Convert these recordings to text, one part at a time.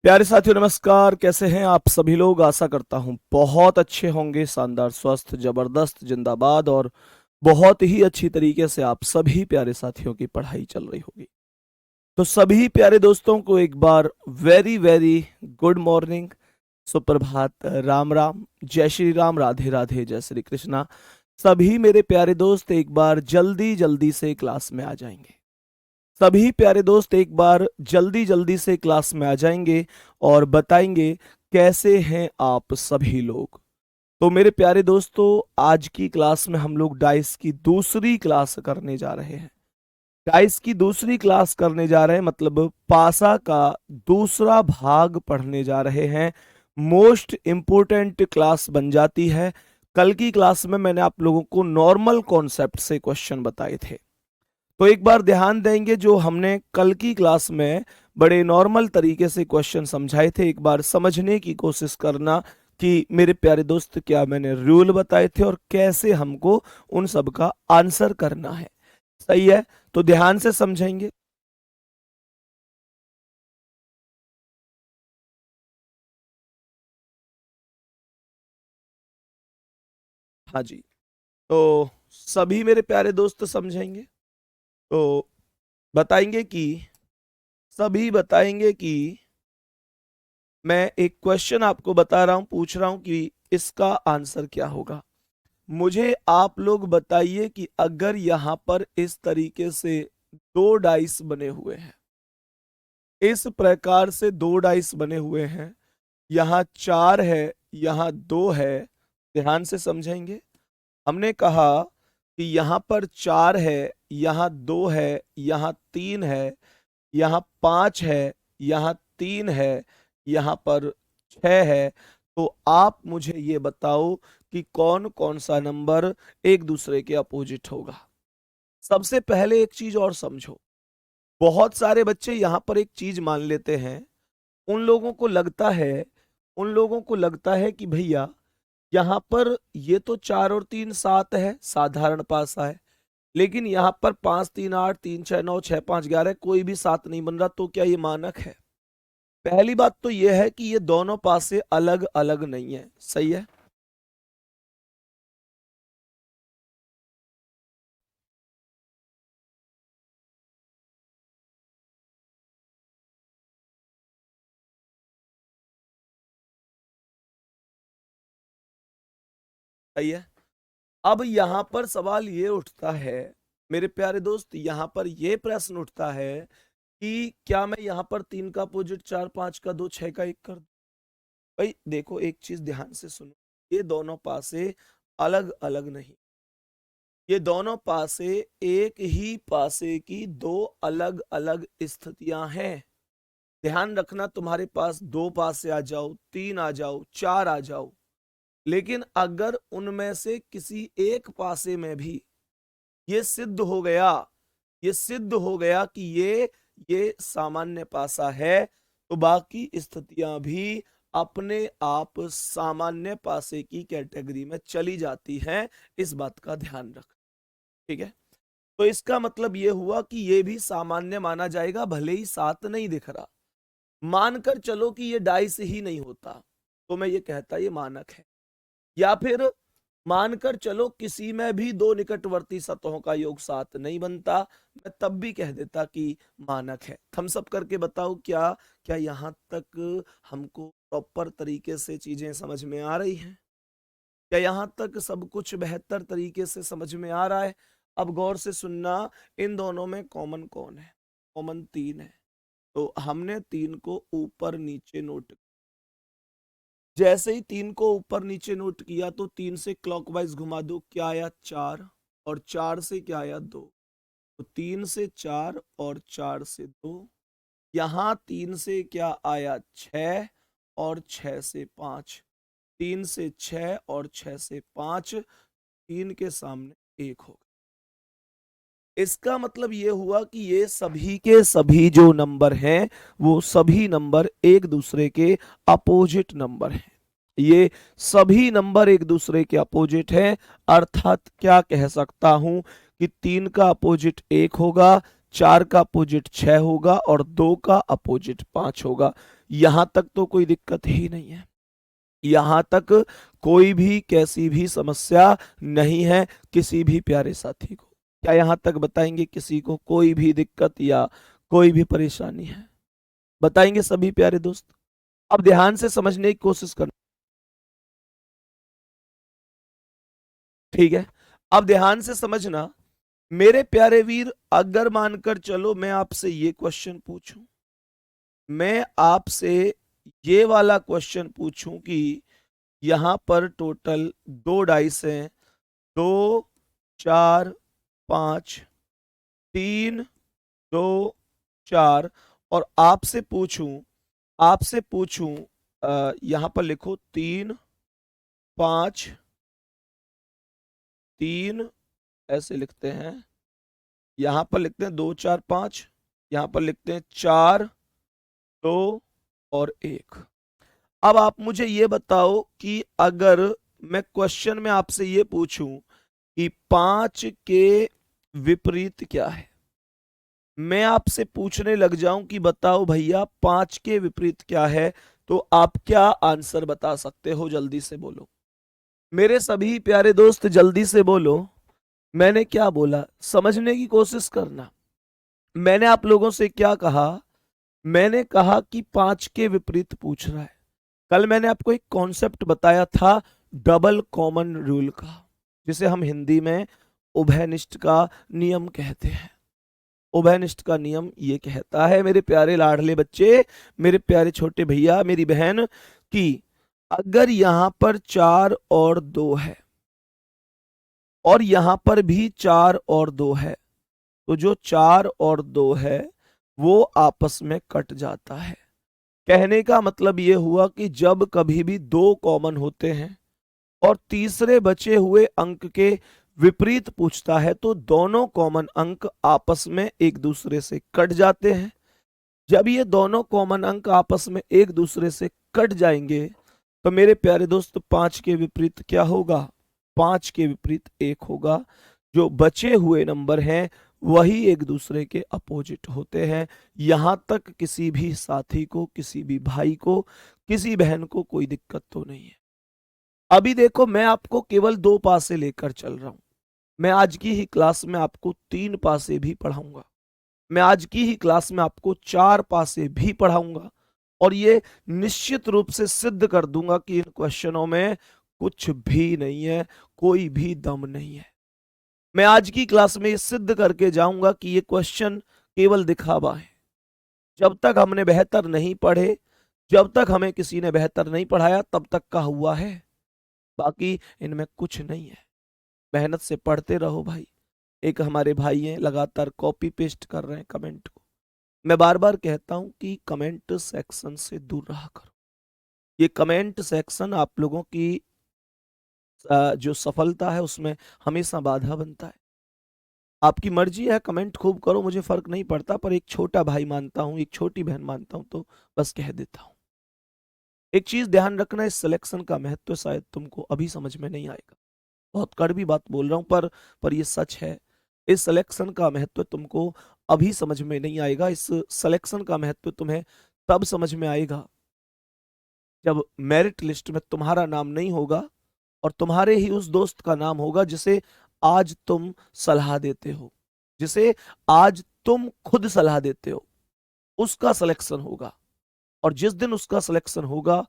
प्यारे साथियों नमस्कार। कैसे हैं आप सभी लोग? आशा करता हूं बहुत अच्छे होंगे, शानदार, स्वस्थ, जबरदस्त, जिंदाबाद और बहुत ही अच्छी तरीके से आप सभी प्यारे साथियों की पढ़ाई चल रही होगी। तो सभी प्यारे दोस्तों को एक बार वेरी वेरी गुड मॉर्निंग, सुप्रभात, राम राम, जय श्री राम, राधे राधे, जय श्री कृष्णा। सभी मेरे प्यारे दोस्त एक बार जल्दी जल्दी से क्लास में आ जाएंगे। सभी प्यारे दोस्त एक बार जल्दी जल्दी से क्लास में आ जाएंगे और बताएंगे कैसे हैं आप सभी लोग। तो मेरे प्यारे दोस्तों, आज की क्लास में हम लोग डाइस की दूसरी क्लास करने जा रहे हैं। डाइस की दूसरी क्लास करने जा रहे हैं मतलब पासा का दूसरा भाग पढ़ने जा रहे हैं। मोस्ट इंपोर्टेंट क्लास बन जाती है। कल की क्लास में मैंने आप लोगों को नॉर्मल कॉन्सेप्ट से क्वेश्चन बताए थे, तो एक बार ध्यान देंगे जो हमने कल की क्लास में बड़े नॉर्मल तरीके से क्वेश्चन समझाए थे, एक बार समझने की कोशिश करना कि मेरे प्यारे दोस्त क्या मैंने रूल बताए थे और कैसे हमको उन सब का आंसर करना है। सही है, तो ध्यान से समझेंगे। हाँ जी, तो सभी मेरे प्यारे दोस्त समझेंगे। तो बताएंगे कि सभी बताएंगे कि मैं एक क्वेश्चन आपको बता रहा हूं, पूछ रहा हूं कि इसका आंसर क्या होगा। मुझे आप लोग बताइए कि अगर यहां पर इस तरीके से दो डाइस बने हुए हैं, इस प्रकार से दो डाइस बने हुए हैं, यहां चार है, यहां दो है। ध्यान से समझेंगे। हमने कहा कि यहां पर चार है, यहां दो है, यहां तीन है, यहां पांच है, यहां तीन है, यहां पर छह है। तो आप मुझे ये बताओ कि कौन कौन सा नंबर एक दूसरे के अपोजिट होगा। सबसे पहले एक चीज और समझो। बहुत सारे बच्चे यहां पर एक चीज मान लेते हैं। उन लोगों को लगता है कि भैया यहां पर ये तो चार और तीन सात है, साधारण पासा है, लेकिन यहां पर पांच तीन आठ, तीन छह नौ, छह पांच 11, कोई भी सात नहीं बन रहा, तो क्या ये मानक है? पहली बात तो यह है कि ये दोनों पासे अलग अलग नहीं है। सही है। सही है। अब यहां पर सवाल ये उठता है मेरे प्यारे दोस्त, यहां पर ये प्रश्न उठता है कि क्या मैं यहां पर तीन का अपोजिट चार, पांच का दो, छह का एक कर दूं? भाई देखो, एक चीज ध्यान से सुनो। ये दोनों पासे अलग अलग नहीं, ये दोनों पासे एक ही पासे की दो अलग अलग स्थितियां हैं। ध्यान रखना, तुम्हारे पास दो पासे आ जाओ, तीन आ जाओ, चार आ जाओ, लेकिन अगर उनमें से किसी एक पासे में भी ये सिद्ध हो गया, ये सिद्ध हो गया कि ये सामान्य पासा है, तो बाकी स्थितियां भी अपने आप सामान्य पासे की कैटेगरी में चली जाती हैं। इस बात का ध्यान रख। ठीक है। तो इसका मतलब ये हुआ कि ये भी सामान्य माना जाएगा, भले ही सात नहीं दिख रहा। मानकर चलो कि ये डाइस ही नहीं होता, तो मैं ये कहता ये मानक है। या फिर मानकर चलो किसी में भी दो निकटवर्ती सतहों का योग सात नहीं बनता, मैं तब भी कह देता कि मानक है। थम्स अप करके बताओ, क्या क्या यहां तक हमको प्रॉपर तरीके से चीजें समझ में आ रही हैं? क्या यहां तक सब कुछ बेहतर तरीके से समझ में आ रहा है? अब गौर से सुनना, इन दोनों में कॉमन कौन है? कॉमन तीन है। तो हमने तीन को ऊपर नीचे नोट, जैसे ही तीन को ऊपर नीचे नोट किया तो तीन से क्लॉकवाइज घुमा दो, क्या आया? चार। और चार से क्या आया? दो। तो तीन से चार और चार से दो। यहां तीन से क्या आया? छह। और छह से पांच। तीन से छह और छह से पांच, तीन के सामने एक हो। इसका मतलब ये हुआ कि ये सभी के सभी जो नंबर हैं वो सभी नंबर एक दूसरे के अपोजिट नंबर हैं। ये सभी नंबर एक दूसरे के अपोजिट हैं। अर्थात क्या कह सकता हूं कि तीन का अपोजिट एक होगा, चार का अपोजिट छह होगा और दो का अपोजिट पांच होगा। यहां तक तो कोई दिक्कत ही नहीं है, यहां तक कोई भी कैसी भी समस्या नहीं है किसी भी प्यारे साथी को। क्या यहां तक बताएंगे किसी को कोई भी दिक्कत या कोई भी परेशानी है? बताएंगे सभी प्यारे दोस्त? अब ध्यान से समझने की कोशिश करना, ठीक है? अब ध्यान से समझना मेरे प्यारे वीर। अगर मानकर चलो मैं आपसे ये क्वेश्चन पूछूं, मैं आपसे ये वाला क्वेश्चन पूछूं कि यहां पर टोटल 2 डाइस हैं, 2 4 5, 3 2 4, और आपसे पूछूं यहां पर लिखो 3 5 3, ऐसे लिखते हैं, यहां पर लिखते हैं 2 4 5, यहां पर लिखते हैं 4 2 और 1। अब आप मुझे ये बताओ कि अगर मैं क्वेश्चन में आपसे ये पूछूं कि 5 के विपरीत क्या है, मैं आपसे पूछने लग जाऊं कि बताओ भैया 5 के विपरीत क्या है, तो आप क्या आंसर बता सकते हो? जल्दी से बोलो मेरे सभी प्यारे दोस्त, जल्दी से बोलो। मैंने क्या बोला समझने की कोशिश करना। मैंने आप लोगों से क्या कहा? मैंने कहा कि 5 के विपरीत पूछ रहा है। कल मैंने आपको एक कॉन्सेप्ट बताया था डबल कॉमन रूल का, जिसे हम हिंदी में उभयनिष्ठ का नियम कहते हैं। उभयनिष्ठ का नियम ये कहता है मेरे प्यारे लाडले बच्चे, मेरे प्यारे छोटे भैया, मेरी बहन, कि अगर यहां पर 4 और 2 है और यहां पर भी 4 और 2 है, तो जो 4 और 2 है वो आपस में कट जाता है। कहने का मतलब ये हुआ कि जब कभी भी 2 कॉमन होते हैं और तीसरे बचे हुए अंक के विपरीत पूछता है, तो दोनों कॉमन अंक आपस में एक दूसरे से कट जाते हैं। जब ये दोनों कॉमन अंक आपस में एक दूसरे से कट जाएंगे, तो मेरे प्यारे दोस्त 5 के विपरीत क्या होगा? 5 के विपरीत 1 होगा। जो बचे हुए नंबर हैं वही एक दूसरे के अपोजिट होते हैं। यहां तक किसी भी साथी को, किसी भी भाई को, किसी बहन को कोई दिक्कत तो नहीं है। अभी देखो मैं आपको केवल 2 पासे लेकर चल रहा हूं। मैं आज की ही क्लास में आपको 3 पासे भी पढ़ाऊंगा। मैं आज की ही क्लास में आपको 4 पासे भी पढ़ाऊंगा, और ये निश्चित रूप से सिद्ध कर दूंगा कि इन क्वेश्चनों में कुछ भी नहीं है, कोई भी दम नहीं है। मैं आज की क्लास में ये सिद्ध करके जाऊंगा कि ये क्वेश्चन केवल दिखावा है। जब तक हमने बेहतर नहीं पढ़े, जब तक हमें किसी ने बेहतर नहीं पढ़ाया, तब तक का हुआ है। बाकी इनमें कुछ नहीं है। मेहनत से पढ़ते रहो भाई। एक हमारे भाई हैं लगातार कॉपी पेस्ट कर रहे हैं कमेंट को। मैं बार बार कहता हूं कि कमेंट सेक्शन से दूर रहा करो। ये कमेंट सेक्शन आप लोगों की जो सफलता है उसमें हमेशा बाधा बनता है। आपकी मर्जी है, कमेंट खूब करो, मुझे फर्क नहीं पड़ता, पर एक छोटा भाई मानता हूं, एक छोटी बहन मानता हूं, तो बस कह देता हूं। एक चीज ध्यान रखना, इस सिलेक्शन का महत्व शायद तुमको अभी समझ में नहीं आएगा। बहुत कड़वी बात बोल रहा हूं, पर ये सच है। इस सिलेक्शन का महत्व तुमको अभी समझ में नहीं आएगा। इस सिलेक्शन का महत्व तुम्हें तब समझ में आएगा जब मेरिट लिस्ट में तुम्हारा नाम नहीं होगा और तुम्हारे ही उस दोस्त का नाम होगा जिसे आज तुम सलाह देते हो, जिसे आज तुम खुद सलाह देते हो, उसका सिलेक्शन होगा। और जिस दिन उसका सिलेक्शन होगा,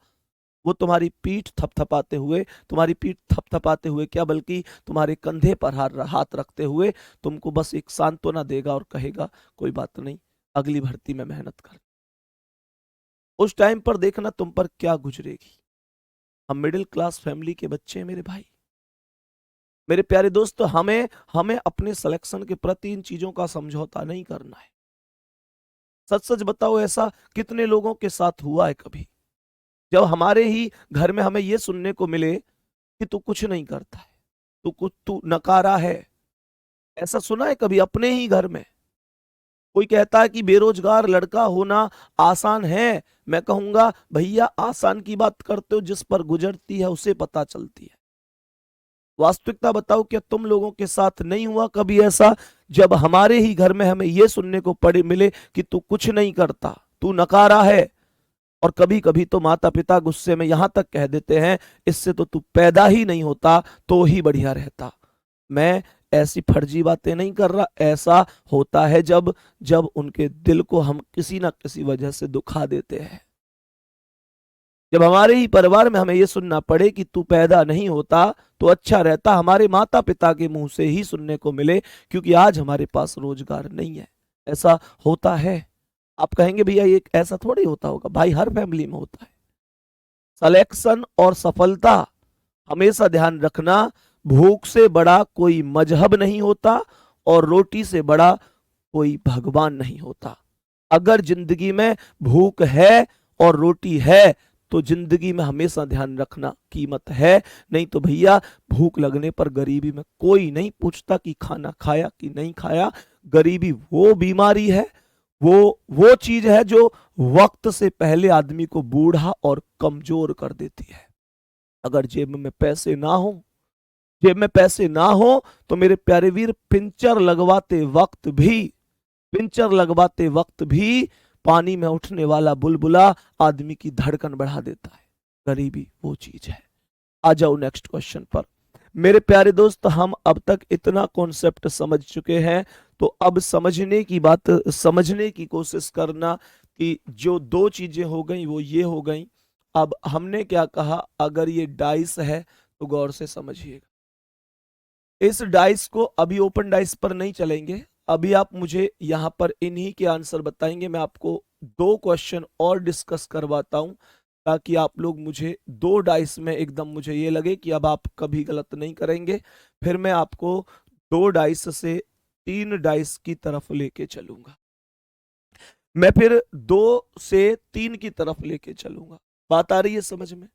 वो तुम्हारी पीठ थपथपाते हुए क्या, बल्कि तुम्हारे कंधे पर हाथ रखते हुए तुमको बस एक सांत्वना देगा और कहेगा कोई बात नहीं, अगली भर्ती में मेहनत कर। उस टाइम पर देखना तुम पर क्या गुजरेगी। हम मिडिल क्लास फैमिली के बच्चे हैं मेरे भाई, मेरे प्यारे दोस्त। हमें हमें अपने सिलेक्शन के प्रति इन चीजों का समझौता नहीं करना है। सच सच बताओ, ऐसा कितने लोगों के साथ हुआ है कभी, जब हमारे ही घर में हमें यह सुनने को मिले कि तू कुछ नहीं करता है, तू नकारा है। ऐसा सुना है कभी अपने ही घर में? कोई कहता है कि बेरोजगार लड़का होना आसान है। मैं कहूंगा भैया आसान की बात करते हो, जिस पर गुजरती है उसे पता चलती है। वास्तविकता बताओ, क्या तुम लोगों के साथ नहीं हुआ कभी ऐसा, जब हमारे ही घर में हमें यह सुनने को पड़े मिले कि तू कुछ नहीं करता, तू नकारा है? और कभी कभी तो माता पिता गुस्से में यहां तक कह देते हैं, इससे तो तू पैदा ही नहीं होता तो ही बढ़िया रहता। मैं ऐसी फर्जी बातें नहीं कर रहा, ऐसा होता है जब जब उनके दिल को हम किसी ना किसी वजह से दुखा देते हैं। जब हमारे ही परिवार में हमें यह सुनना पड़े कि तू पैदा नहीं होता तो अच्छा रहता, हमारे माता पिता के मुंह से ही सुनने को मिले, क्योंकि आज हमारे पास रोजगार नहीं है। ऐसा होता है। आप कहेंगे भैया ये ऐसा थोड़ी होता होगा, भाई हर फैमिली में होता है। सिलेक्शन और सफलता, हमेशा ध्यान रखना, भूख से बड़ा कोई मजहब नहीं होता और रोटी से बड़ा कोई भगवान नहीं होता। अगर जिंदगी में भूख है और रोटी है तो जिंदगी में हमेशा ध्यान रखना कीमत है। नहीं तो भैया भूख लगने पर गरीबी में कोई नहीं पूछता कि खाना खाया कि नहीं खाया। गरीबी वो बीमारी है, वो चीज है जो वक्त से पहले आदमी को बूढ़ा और कमजोर कर देती है। अगर जेब में पैसे ना हो तो मेरे प्यारे वीर पिंचर लगवाते वक्त भी पानी में उठने वाला बुलबुला आदमी की धड़कन बढ़ा देता है। गरीबी वो चीज है। आ जाओ नेक्स्ट क्वेश्चन पर। मेरे प्यारे दोस्त, हम अब तक इतना कॉन्सेप्ट समझ चुके हैं, तो अब समझने की कोशिश करना कि जो दो चीजें हो गई वो ये हो गई। अब हमने क्या कहा, अगर ये डाइस है तो गौर से समझिएगा। इस डाइस को अभी ओपन डाइस पर नहीं चलेंगे, अभी आप मुझे यहां पर इन्हीं के आंसर बताएंगे। मैं आपको दो क्वेश्चन और डिस्कस करवाता हूं ताकि आप लोग मुझे दो डाइस में एकदम मुझे ये लगे कि अब आप कभी गलत नहीं करेंगे। फिर मैं आपको दो डाइस से तीन डाइस की तरफ लेके चलूंगा। मैं फिर दो से तीन की तरफ लेके चलूंगा। बात आ रही है समझ में?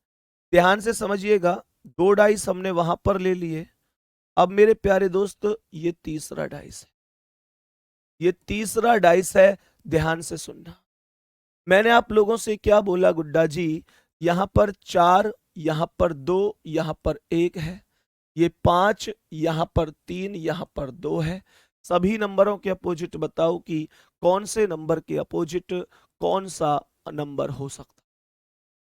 ध्यान से समझिएगा। दो डाइस हमने वहां पर ले लिए। अब मेरे प्यारे दोस्त ये तीसरा डाइस है, ये तीसरा डाइस है। ध्यान से सुनना। मैंने आप लोगों से क्या बोला गुड्डा जी, यहां पर 4, यहां पर 2, यहां पर 1 है, ये 5, यहां पर 3, यहां पर 2 है। सभी नंबरों के अपोजिट बताओ कि कौन से नंबर के अपोजिट कौन सा नंबर हो सकता,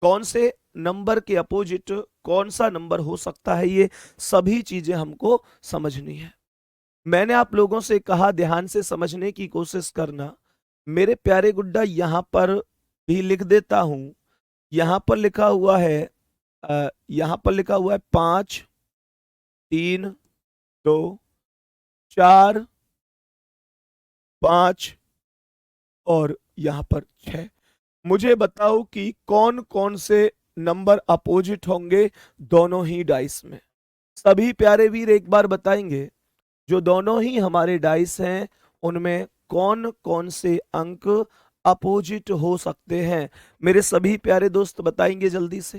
कौन से नंबर के अपोजिट कौन सा नंबर हो सकता है। ये सभी चीजें हमको समझनी है। मैंने आप लोगों से कहा ध्यान से समझने की कोशिश करना। मेरे प्यारे गुड्डा यहां पर भी लिख देता हूं। यहां पर लिखा हुआ है, यहां पर लिखा हुआ है 5, 3, 2, 4, 5 और यहां पर 6। मुझे बताओ कि कौन कौन से नंबर अपोजिट होंगे दोनों ही डाइस में। सभी प्यारे वीर एक बार बताएंगे, जो दोनों ही हमारे डाइस हैं उनमें कौन कौन से अंक अपोजिट हो सकते हैं। मेरे सभी प्यारे दोस्त बताएंगे जल्दी से,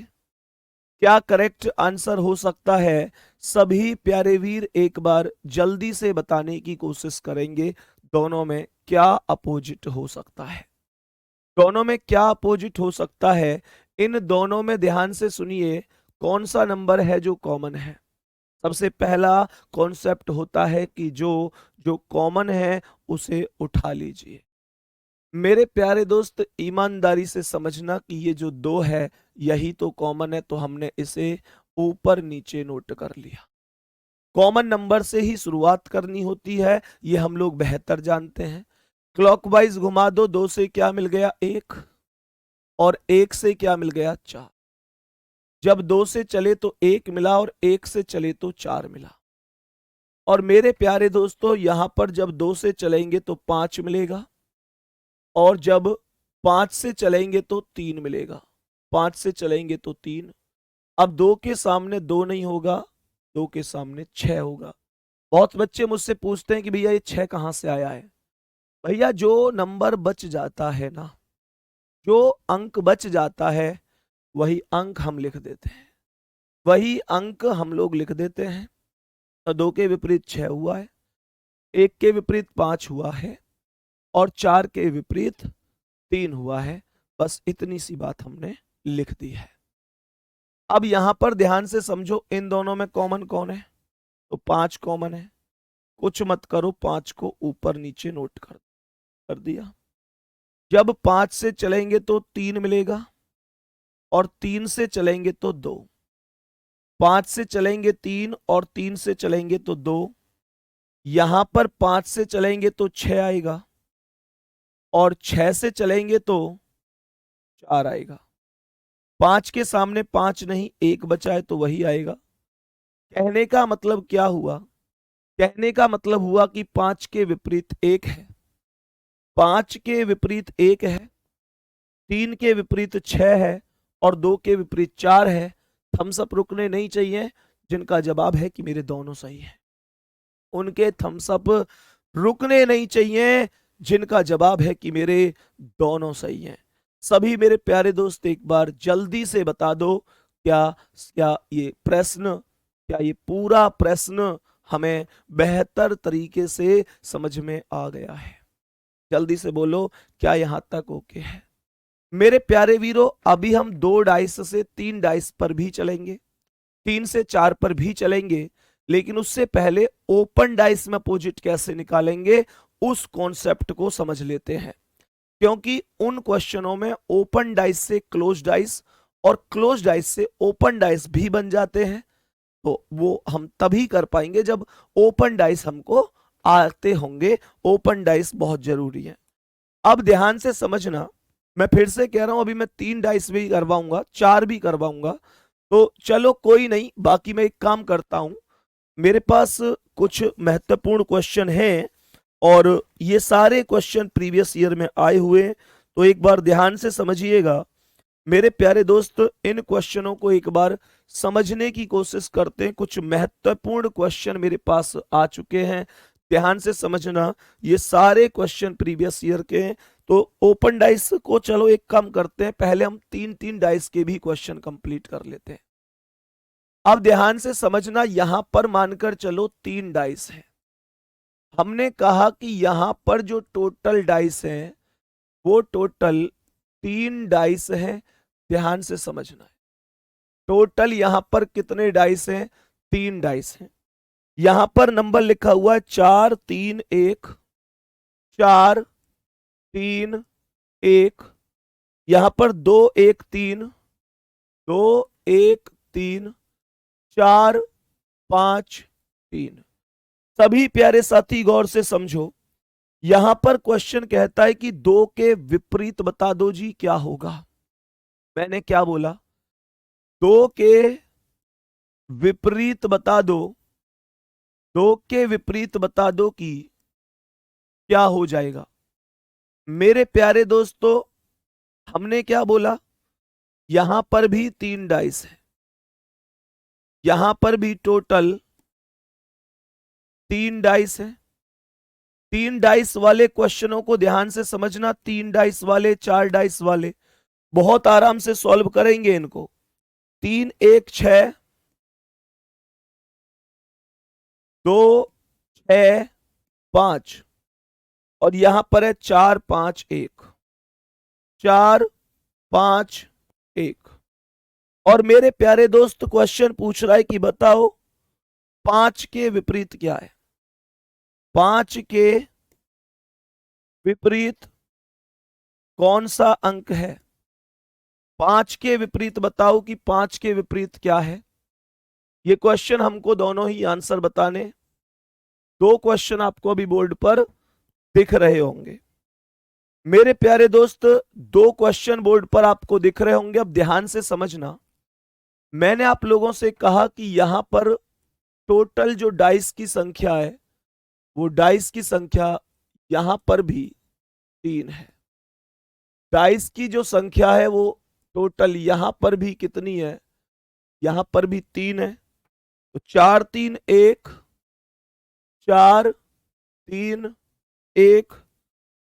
क्या करेक्ट आंसर हो सकता है। सभी प्यारे वीर एक बार जल्दी से बताने की कोशिश करेंगे, दोनों में क्या अपोजिट हो सकता है। दोनों में क्या अपोजिट हो सकता है, इन दोनों में ध्यान से सुनिए कौन सा नंबर है जो कॉमन है। सबसे पहला कॉन्सेप्ट होता है कि जो जो कॉमन है उसे उठा लीजिए। मेरे प्यारे दोस्त ईमानदारी से समझना कि ये जो 2 है यही तो कॉमन है, तो हमने इसे ऊपर नीचे नोट कर लिया। कॉमन नंबर से ही शुरुआत करनी होती है, ये हम लोग बेहतर जानते हैं। क्लॉकवाइज घुमा दो, 2 से क्या मिल गया 1 और 1 से क्या मिल गया 4। जब 2 से चले तो 1 मिला और 1 से चले तो 4 मिला। और मेरे प्यारे दोस्तों यहां पर जब 2 से चलेंगे तो 5 मिलेगा और जब 5 से चलेंगे तो 3 मिलेगा। 5 से चलेंगे तो 3। अब 2 के सामने 2 नहीं होगा, 2 के सामने 6 होगा। बहुत बच्चे मुझसे पूछते हैं कि भैया ये 6 कहां से आया है। भैया जो नंबर बच जाता है ना, जो अंक बच जाता है वही अंक हम लिख देते हैं, वही अंक हम लोग लिख देते हैं। तो 2 के विपरीत 6 हुआ है, 1 के विपरीत 5 हुआ है और 4 के विपरीत 3 हुआ है। बस इतनी सी बात हमने लिख दी है। अब यहां पर ध्यान से समझो, इन दोनों में कॉमन कौन है, तो 5 कॉमन है। कुछ मत करो, 5 को ऊपर नीचे नोट कर दिया। जब 5 से चलेंगे तो 3 मिलेगा और 3 से चलेंगे तो 2, 5 से चलेंगे 3 और 3 से चलेंगे तो 2, यहां पर 5 से चलेंगे तो 6 आएगा और 6 से चलेंगे तो 4 आएगा। 5 के सामने 5 नहीं, 1 बचा है तो वही आएगा। कहने का मतलब क्या हुआ? कहने का मतलब हुआ कि 5 के विपरीत 1 है, 5 के विपरीत 1 है, 3 के विपरीत 6 है और 2 के विपरीत 4 है। थम्स अप रुकने नहीं चाहिए। जिनका जवाब है कि मेरे दोनों सही है, उनके थम्स अप रुकने नहीं चाहिए। जिनका जवाब है कि मेरे दोनों सही हैं। सभी मेरे प्यारे दोस्त एक बार जल्दी से बता दो, क्या क्या ये प्रश्न, क्या ये पूरा प्रश्न हमें बेहतर तरीके से समझ में आ गया है? जल्दी से बोलो, क्या यहां तक ओके है? मेरे प्यारे वीरों, अभी हम 2 डाइस से 3 डाइस पर भी चलेंगे, 3 से 4 पर भी चलेंगे, लेकिन उससे पहले ओपन डाइस में अपोजिट कैसे निकालेंगे उस कॉन्सेप्ट को समझ लेते हैं। क्योंकि उन क्वेश्चनों में ओपन डाइस से क्लोज डाइस और क्लोज डाइस से ओपन डाइस भी बन जाते हैं, तो वो हम तभी कर पाएंगे जब ओपन डाइस हमको आते होंगे। ओपन डाइस बहुत जरूरी है। अब ध्यान से समझना, मैं फिर से कह रहा हूं, अभी मैं 3 डाइस भी करवाऊंगा, 4 भी करवाऊंगा, तो चलो कोई नहीं, बाकी मैं एक काम करता हूं, मेरे पास कुछ महत्वपूर्ण क्वेश्चन हैं और ये सारे क्वेश्चन प्रीवियस ईयर में आए हुए हैं, तो एक बार ध्यान से समझिएगा मेरे प्यारे दोस्त। इन क्वेश्चनों को एक बार समझने की कोशिश करते हैं। कुछ महत्वपूर्ण क्वेश्चन मेरे पास आ चुके हैं, ध्यान से समझना। ये सारे क्वेश्चन प्रीवियस ईयर के हैं। तो ओपन डाइस को चलो एक काम करते हैं, पहले हम 3-3 डाइस के भी क्वेश्चन कंप्लीट कर लेते हैं। अब ध्यान से समझना, यहां पर मानकर चलो 3 डाइस है। हमने कहा कि यहां पर जो टोटल डाइस है वो टोटल 3 डाइस है। ध्यान से समझना है, टोटल यहां पर कितने डाइस हैं? 3 डाइस हैं। यहां पर नंबर लिखा हुआ है 4 3 1, 4 3 1, यहां पर 2 1 3, 2 1 3, 4 5 3। सभी प्यारे साथी गौर से समझो, यहां पर क्वेश्चन कहता है कि 2 के विपरीत बता दो जी क्या होगा। मैंने क्या बोला? 2 के विपरीत बता दो, 2 के विपरीत बता दो कि क्या हो जाएगा। मेरे प्यारे दोस्तों, हमने क्या बोला? यहां पर भी 3 डाइस है, यहां पर भी टोटल 3 डाइस है। 3 डाइस वाले क्वेश्चनों को ध्यान से समझना, 3 डाइस वाले, 4 डाइस वाले बहुत आराम से सॉल्व करेंगे इनको। 3 1 6, 2 6 5 और यहां पर है 4 5 1, 4 5 1। और मेरे प्यारे दोस्त क्वेश्चन पूछ रहा है कि बताओ 5 के विपरीत क्या है? 5 के विपरीत कौन सा अंक है? 5 के विपरीत बताओ कि 5 के विपरीत क्या है। ये क्वेश्चन हमको दोनों ही आंसर बताने। 2 क्वेश्चन आपको अभी बोर्ड पर दिख रहे होंगे। मेरे प्यारे दोस्त 2 क्वेश्चन बोर्ड पर आपको दिख रहे होंगे। अब ध्यान से समझना, मैंने आप लोगों से कहा कि यहां पर टोटल जो डाइस की संख्या है वो डाइस की संख्या यहां पर भी 3 है। डाइस की जो संख्या है वो टोटल यहां पर भी कितनी है? यहां पर भी 3 है। तो 4 3 1, 4 3 1,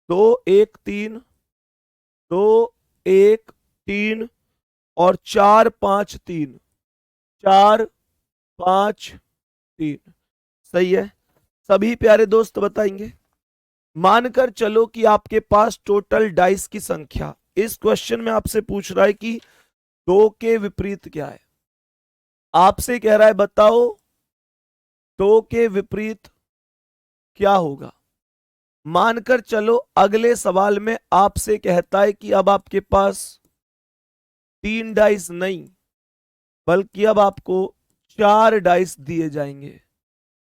2 1 3, 2 1 3 और 4 5 3, 4 5 3। सही है? सभी प्यारे दोस्त बताएंगे। मानकर चलो कि आपके पास टोटल डाइस की संख्या, इस क्वेश्चन में आपसे पूछ रहा है कि 2 के विपरीत क्या है। आपसे कह रहा है बताओ 2 के विपरीत क्या होगा। मानकर चलो अगले सवाल में आपसे कहता है कि अब आपके पास 3 डाइस नहीं, बल्कि अब आपको 4 डाइस दिए जाएंगे।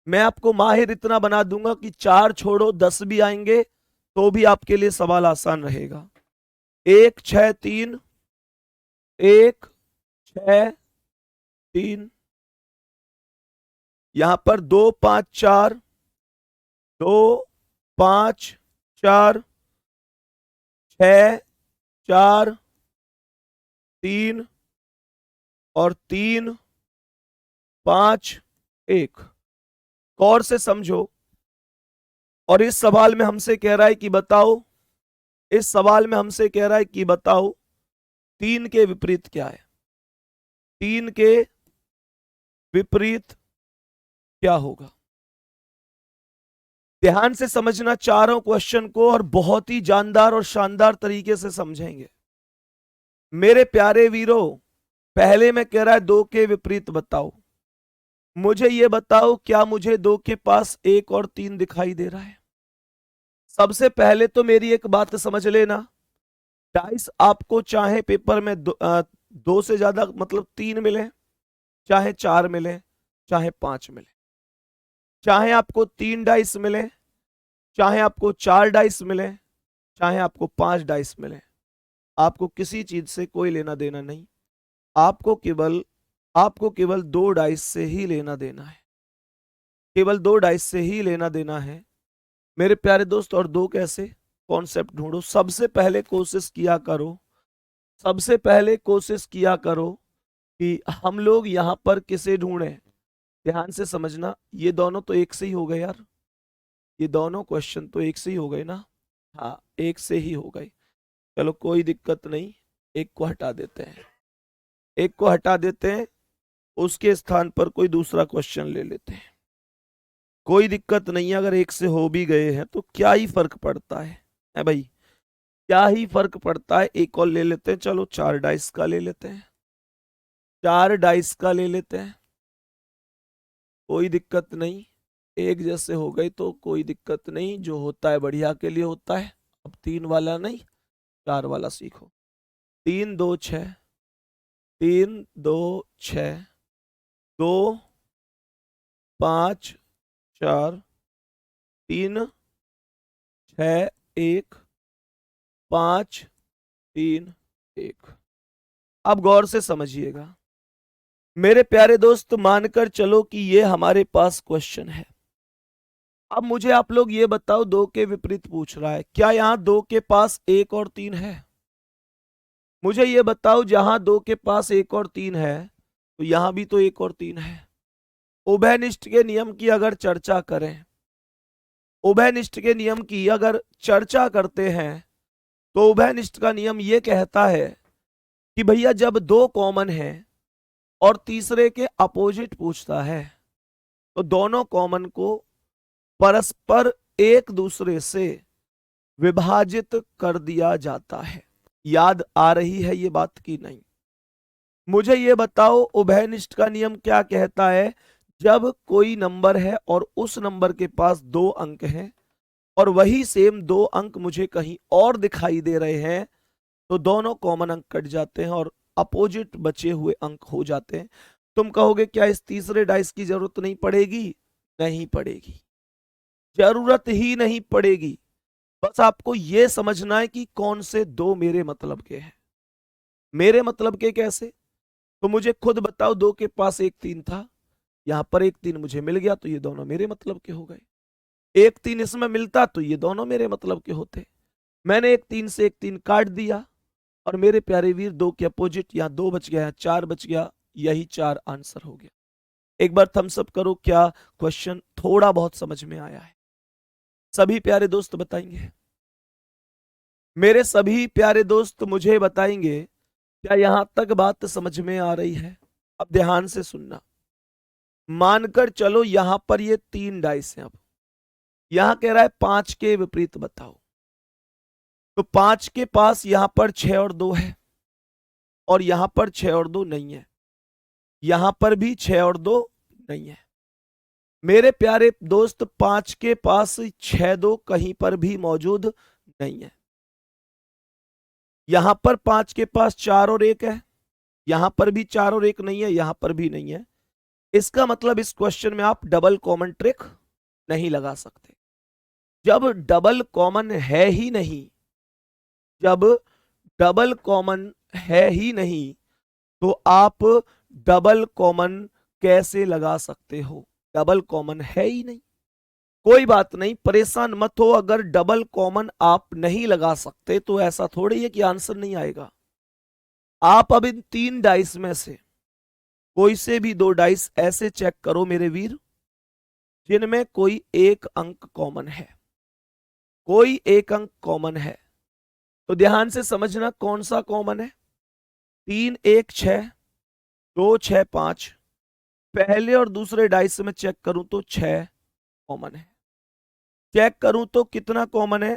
मैं आपको माहिर इतना बना दूंगा कि 4 छोड़ो 10 भी आएंगे तो भी आपके लिए सवाल आसान रहेगा। 1 6 3, 1 6 3, यहां पर 2 5 4, 2 5 4, 6 4 3 और 3 5 1। गौर से समझो। और इस सवाल में हमसे कह रहा है कि बताओ, इस सवाल में हमसे कह रहा है कि बताओ 3 के विपरीत क्या है। 3 के विपरीत क्या होगा। ध्यान से समझना चारों क्वेश्चन को और बहुत ही जानदार और शानदार तरीके से समझेंगे मेरे प्यारे वीरों। पहले में कह रहा है 2 के विपरीत बताओ। मुझे ये बताओ, क्या मुझे 2 के पास 1 और 3 दिखाई दे रहा है। सबसे पहले तो मेरी एक बात समझ लेना, डाइस आपको चाहे पेपर में 2 से ज्यादा मतलब 3 मिले, चाहे 4 मिले, चाहे 5 मिले, चाहे आपको 3 डाइस मिले, चाहे आपको 4 डाइस मिले, चाहे आपको 5 डाइस मिले, आपको किसी चीज से कोई लेना देना नहीं। आपको केवल 2 डाइस से ही लेना देना है, केवल 2 डाइस से ही लेना देना है मेरे प्यारे दोस्त। और 2 कैसे, कॉन्सेप्ट ढूंढो। सबसे पहले कोशिश किया करो, सबसे पहले कोशिश किया करो कि हम लोग यहां पर किसे ढूंढें। ध्यान से समझना, ये दोनों तो एक से ही हो गए यार, ये दोनों क्वेश्चन तो एक से ही हो गए ना। हाँ, एक से ही हो गए। चलो कोई दिक्कत नहीं, एक को हटा देते हैं, एक को हटा देते हैं, उसके स्थान पर कोई दूसरा क्वेश्चन ले लेते हैं। कोई दिक्कत नहीं है, अगर एक से हो भी गए हैं तो क्या ही फर्क पड़ता है भाई, क्या ही फर्क पड़ता है। एक और ले लेते हैं, चलो 4 डाइस का ले लेते हैं, 4 डाइस का ले लेते हैं, कोई दिक्कत नहीं। एक जैसे हो गई तो कोई दिक्कत नहीं, जो होता है बढ़िया के लिए होता है। अब 3 वाला नहीं, 4 वाला सीखो। 3 2 6, 3 2 6, 2 5 4, 3 6 1, 5 3 1। अब गौर से समझिएगा मेरे प्यारे दोस्त, मानकर चलो कि ये हमारे पास क्वेश्चन है। अब मुझे आप लोग ये बताओ, 2 के विपरीत पूछ रहा है, क्या यहां 2 के पास 1 और 3 है। मुझे ये बताओ, जहां 2 के पास 1 और 3 है तो यहां भी तो 1 और 3 है। उभयनिष्ठ के नियम की अगर चर्चा करें, उभयनिष्ठ के नियम की अगर चर्चा करते हैं तो उभयनिष्ठ का नियम ये कहता है कि भैया जब 2 कॉमन है और तीसरे के अपोजिट पूछता है तो दोनों कॉमन को परस्पर एक दूसरे से विभाजित कर दिया जाता है। याद आ रही है ये बात की नहीं। मुझे ये बताओ, उभयनिष्ठ का नियम क्या कहता है। जब कोई नंबर है और उस नंबर के पास 2 अंक हैं और वही सेम 2 अंक मुझे कहीं और दिखाई दे रहे हैं तो दोनों कॉमन अंक कट जाते हैं और अपोजिट बचे हुए अंक हो जाते हैं। तुम कहोगे क्या इस तीसरे डाइस की जरूरत नहीं पड़ेगी। नहीं पड़ेगी, जरूरत ही नहीं पड़ेगी। बस आपको यह समझना है कि कौन से 2 मेरे मतलब के हैं। मेरे मतलब के कैसे, तो मुझे खुद बताओ। 2 के पास 1 3 था, यहां पर 1 3 मुझे मिल गया तो ये दोनों मेरे मतलब के हो गए। 1 3 इसमें मिलता तो ये दोनों मेरे मतलब के होते। मैंने 1 3 से 1 3 काट दिया और मेरे प्यारे वीर 2 के अपोजिट, यहाँ 2 बच गया, 4 बच गया, यही 4 आंसर हो गया। एक बार थम्स अप करो, क्या क्वेश्चन थोड़ा बहुत समझ में आया है। सभी प्यारे दोस्त बताएंगे, मेरे सभी प्यारे दोस्त मुझे बताएंगे क्या यहां तक बात समझ में आ रही है। अब ध्यान से सुनना, मानकर चलो यहां पर ये 3 डाइस हैं। अब यहां कह रहा है 5 के विपरीत बताओ, तो 5 के पास यहां पर 6 और 2 है और यहां पर 6 और 2 नहीं है, यहां पर भी 6 और 2 नहीं है। मेरे प्यारे दोस्त 5 के पास 6 2 कहीं पर भी मौजूद नहीं है। यहां पर 5 के पास 4 और 1 है, यहां पर भी 4 और 1 नहीं है, यहां पर भी नहीं है। इसका मतलब इस क्वेश्चन में आप डबल कॉमन ट्रिक नहीं लगा सकते। जब डबल कॉमन है ही नहीं, जब डबल कॉमन है ही नहीं, तो आप डबल कॉमन कैसे लगा सकते हो? डबल कॉमन है ही नहीं। कोई बात नहीं, परेशान मत हो। अगर डबल कॉमन आप नहीं लगा सकते तो ऐसा थोड़ी है कि आंसर नहीं आएगा। आप अब इन 3 डाइस में से कोई से भी 2 डाइस ऐसे चेक करो मेरे वीर, जिनमें कोई एक अंक कॉमन है, कोई एक अंक कॉमन है। तो ध्यान से समझना कौन सा कॉमन है। 3 1 6, 2 6 5। पहले और दूसरे डाइस में चेक करूं तो 6 कॉमन है। चेक करूं तो कितना कॉमन है?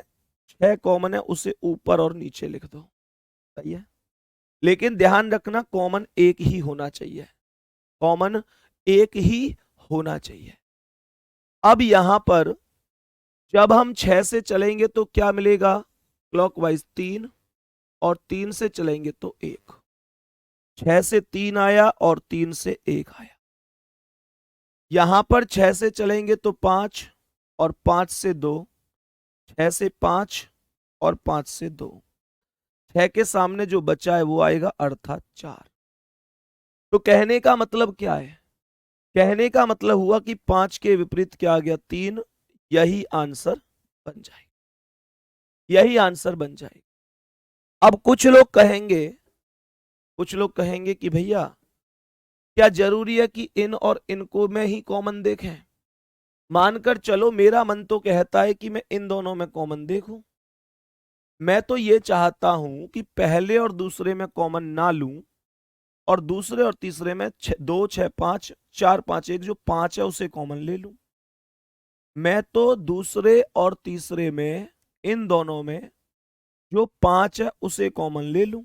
6 कॉमन है, उसे ऊपर और नीचे लिख दो। सही है, लेकिन ध्यान रखना कॉमन एक ही होना चाहिए, कॉमन एक ही होना चाहिए। अब यहां पर जब हम 6 से चलेंगे तो क्या मिलेगा? क्लॉकवाइज 3, और 3 से चलेंगे तो 1। 6 से 3 आया और 3 से 1 आया। यहां पर 6 से चलेंगे तो 5, और 5 से 2। 6 से 5 और 5 से 2। 6 के सामने जो बचा है वो आएगा, अर्थात 4। तो कहने का मतलब क्या है? कहने का मतलब हुआ कि 5 के विपरीत क्या आ गया? 3। यही आंसर बन जाएगा, यही आंसर बन जाएगा। अब कुछ लोग कहेंगे, कुछ लोग कहेंगे कि भैया क्या जरूरी है कि इन और इनको में ही कॉमन देखें? मानकर चलो मेरा मन तो कहता है कि मैं इन दोनों में कॉमन देखूं। मैं तो ये चाहता हूं कि पहले और दूसरे में कॉमन ना लूं, और दूसरे और तीसरे में 2 6 5 4 5 1 जो 5 है उसे कॉमन ले लूं। मैं तो दूसरे और तीसरे में, इन दोनों में जो 5 है उसे कॉमन ले लूं।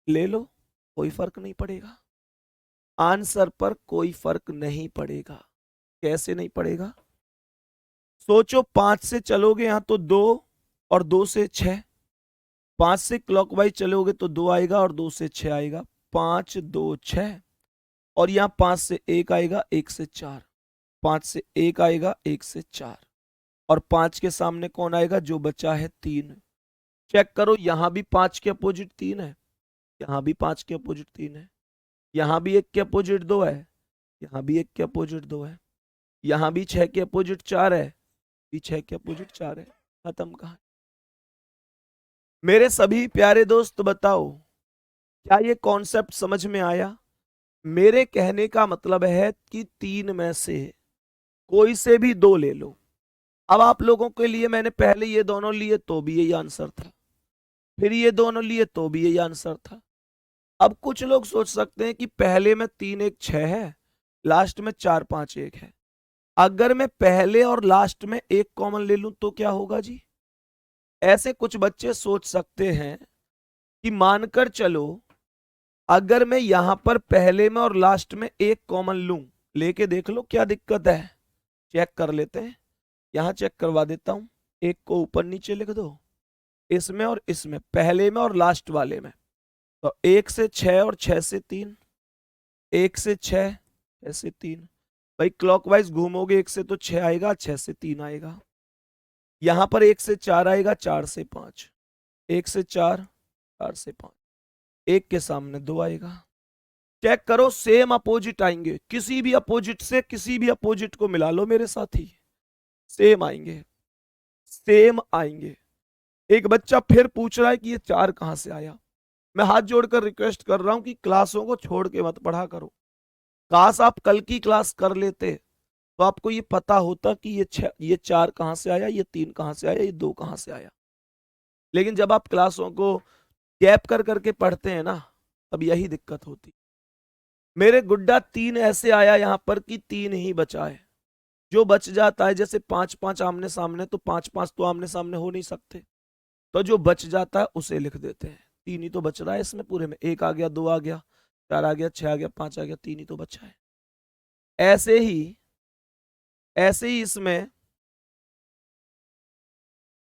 ले लो, कोई फर्क नहीं पड़ेगा, आंसर पर कोई फर्क नहीं पड़ेगा। कैसे नहीं पड़ेगा? सोचो, 5 से चलोगे यहां तो 2, और 2 से 6। 5 से क्लॉकवाइज चलोगे तो 2 आएगा और 2 से 6 आएगा। 5 2 6, और यहां 5 से 1 आएगा, 1 से 4। 5 से 1 आएगा, 1 से 4, और 5 के सामने कौन आएगा? जो बचा है 3। चेक करो, यहां भी 5 के अपोजिट 3 है, यहां भी 5 के अपोजिट 3 है, यहां भी 1 के अपोजिट 2 है, यहां भी 1 के अपोजिट 2 है, यहां भी 6 के अपोजिट 4 है, भी 6 के अपोजिट 4 है। खत्म कहानी। मेरे सभी प्यारे दोस्त बताओ, क्या ये कॉन्सेप्ट समझ में आया? मेरे कहने का मतलब है कि 3 में से कोई से भी 2 ले लो। अब आप लोगों के लिए मैंने पहले ये दोनों लिए तो भी यही आंसर था, फिर ये दोनों लिए तो भी यही आंसर था। अब कुछ लोग सोच सकते हैं कि पहले में 3 1 6 है, लास्ट में 4 5 1 है। अगर मैं पहले और लास्ट में एक कॉमन ले लूं तो क्या होगा जी? ऐसे कुछ बच्चे सोच सकते हैं कि मानकर चलो, अगर मैं यहां पर पहले में और लास्ट में एक कॉमन लूं, लेके देख लो क्या दिक्कत है। चेक कर लेते हैं, यहां चेक करवा देता हूं। एक को ऊपर नीचे लिख दो, इसमें और इसमें, पहले में और लास्ट वाले में। तो 1 से 6 और 6 से 3, 1 से 6, 6 से 3। भाई क्लॉकवाइज घूमोगे, 1 से तो 6 आएगा, 6 से 3 आएगा। यहां पर 1 से 4 आएगा, 4 से 5। 1 से 4, 4 से 5। 1 के सामने 2 आएगा। चेक करो, सेम अपोजिट आएंगे। किसी भी अपोजिट से किसी भी अपोजिट को मिला लो मेरे साथी, सेम आएंगे, सेम आएंगे। एक बच्चा फिर पूछ रहा है कि ये 4 कहां से आया। मैं हाथ जोड़कर रिक्वेस्ट कर रहा हूं कि क्लासों को छोड़ के मत पढ़ा करो। काश आप कल की क्लास कर लेते तो आपको ये पता होता कि ये 4 कहां से आया, ये 3 कहां से आया, ये 2 कहां से आया। लेकिन जब आप क्लासों को गैप कर करके पढ़ते हैं ना, तब यही दिक्कत होती। मेरे गुड्डा 3 ऐसे आया यहां पर कि 3 ही बचा है। जो बच जाता है, जैसे 5 5 आमने सामने, तो 5 5 तो आमने सामने हो नहीं सकते, तो जो बच जाता है उसे लिख देते हैं। 3 ही तो बच रहा है इसमें पूरे में। 1 आ गया, 2 आ गया, 4 आ गया, 6 आ गया, 5 आ गया, 3 ही तो बचा है। ऐसे ही, ऐसे ही इसमें,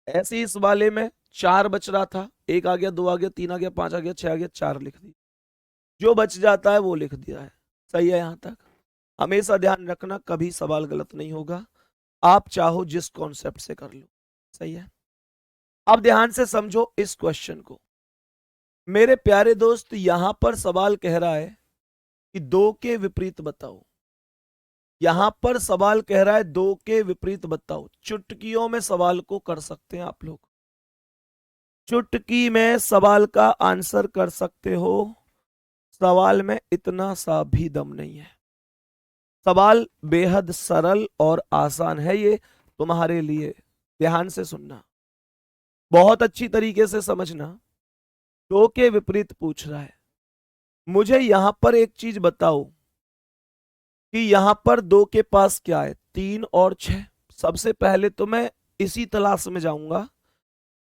ऐसे ही इस वाले में 4 बच रहा था। 1 आ गया, 2 आ गया, 3 आ गया, 5 आ गया, 6 आ गया, 4 लिख दी। जो बच जाता है वो लिख दिया है। सही है यहां तक? हमेशा ध्यान रखना, कभी सवाल गलत नहीं होगा, आप चाहो जिस कॉन्सेप्ट से कर लो। सही है? अब ध्यान से समझो इस क्वेश्चन को। मेरे प्यारे दोस्त, यहां पर सवाल कह रहा है कि दो के विपरीत बताओ। यहां पर सवाल कह रहा है दो के विपरीत बताओ। चुटकियों में सवाल को कर सकते हैं आप लोग, चुटकी में सवाल का आंसर कर सकते हो। सवाल में इतना सा भी दम नहीं है। सवाल बेहद सरल और आसान है, ये तुम्हारे लिए। ध्यान से सुनना, बहुत अच्छी तरीके से समझना। दो के विपरीत पूछ रहा है। मुझे यहां पर एक चीज बताओ कि यहां पर दो के पास क्या है, 3 और 6। सबसे पहले तो मैं इसी तलाश में जाऊंगा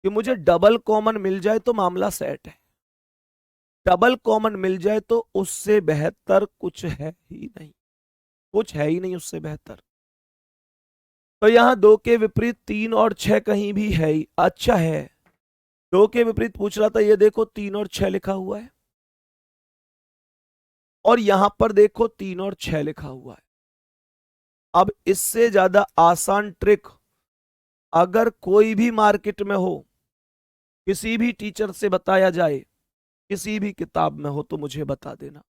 कि मुझे डबल कॉमन मिल जाए तो मामला सेट है। डबल कॉमन मिल जाए तो उससे बेहतर कुछ है ही नहीं, कुछ है ही नहीं उससे बेहतर। तो यहां दो के विपरीत 3 और 6 कहीं भी है ही। अच्छा है, दो के विपरीत पूछ रहा था, ये देखो 3 और 6 लिखा हुआ है, और यहां पर देखो 3 और 6 लिखा हुआ है। अब इससे ज्यादा आसान ट्रिक अगर कोई भी मार्केट में हो, किसी भी टीचर से बताया जाए, किसी भी किताब में हो, तो मुझे बता देना।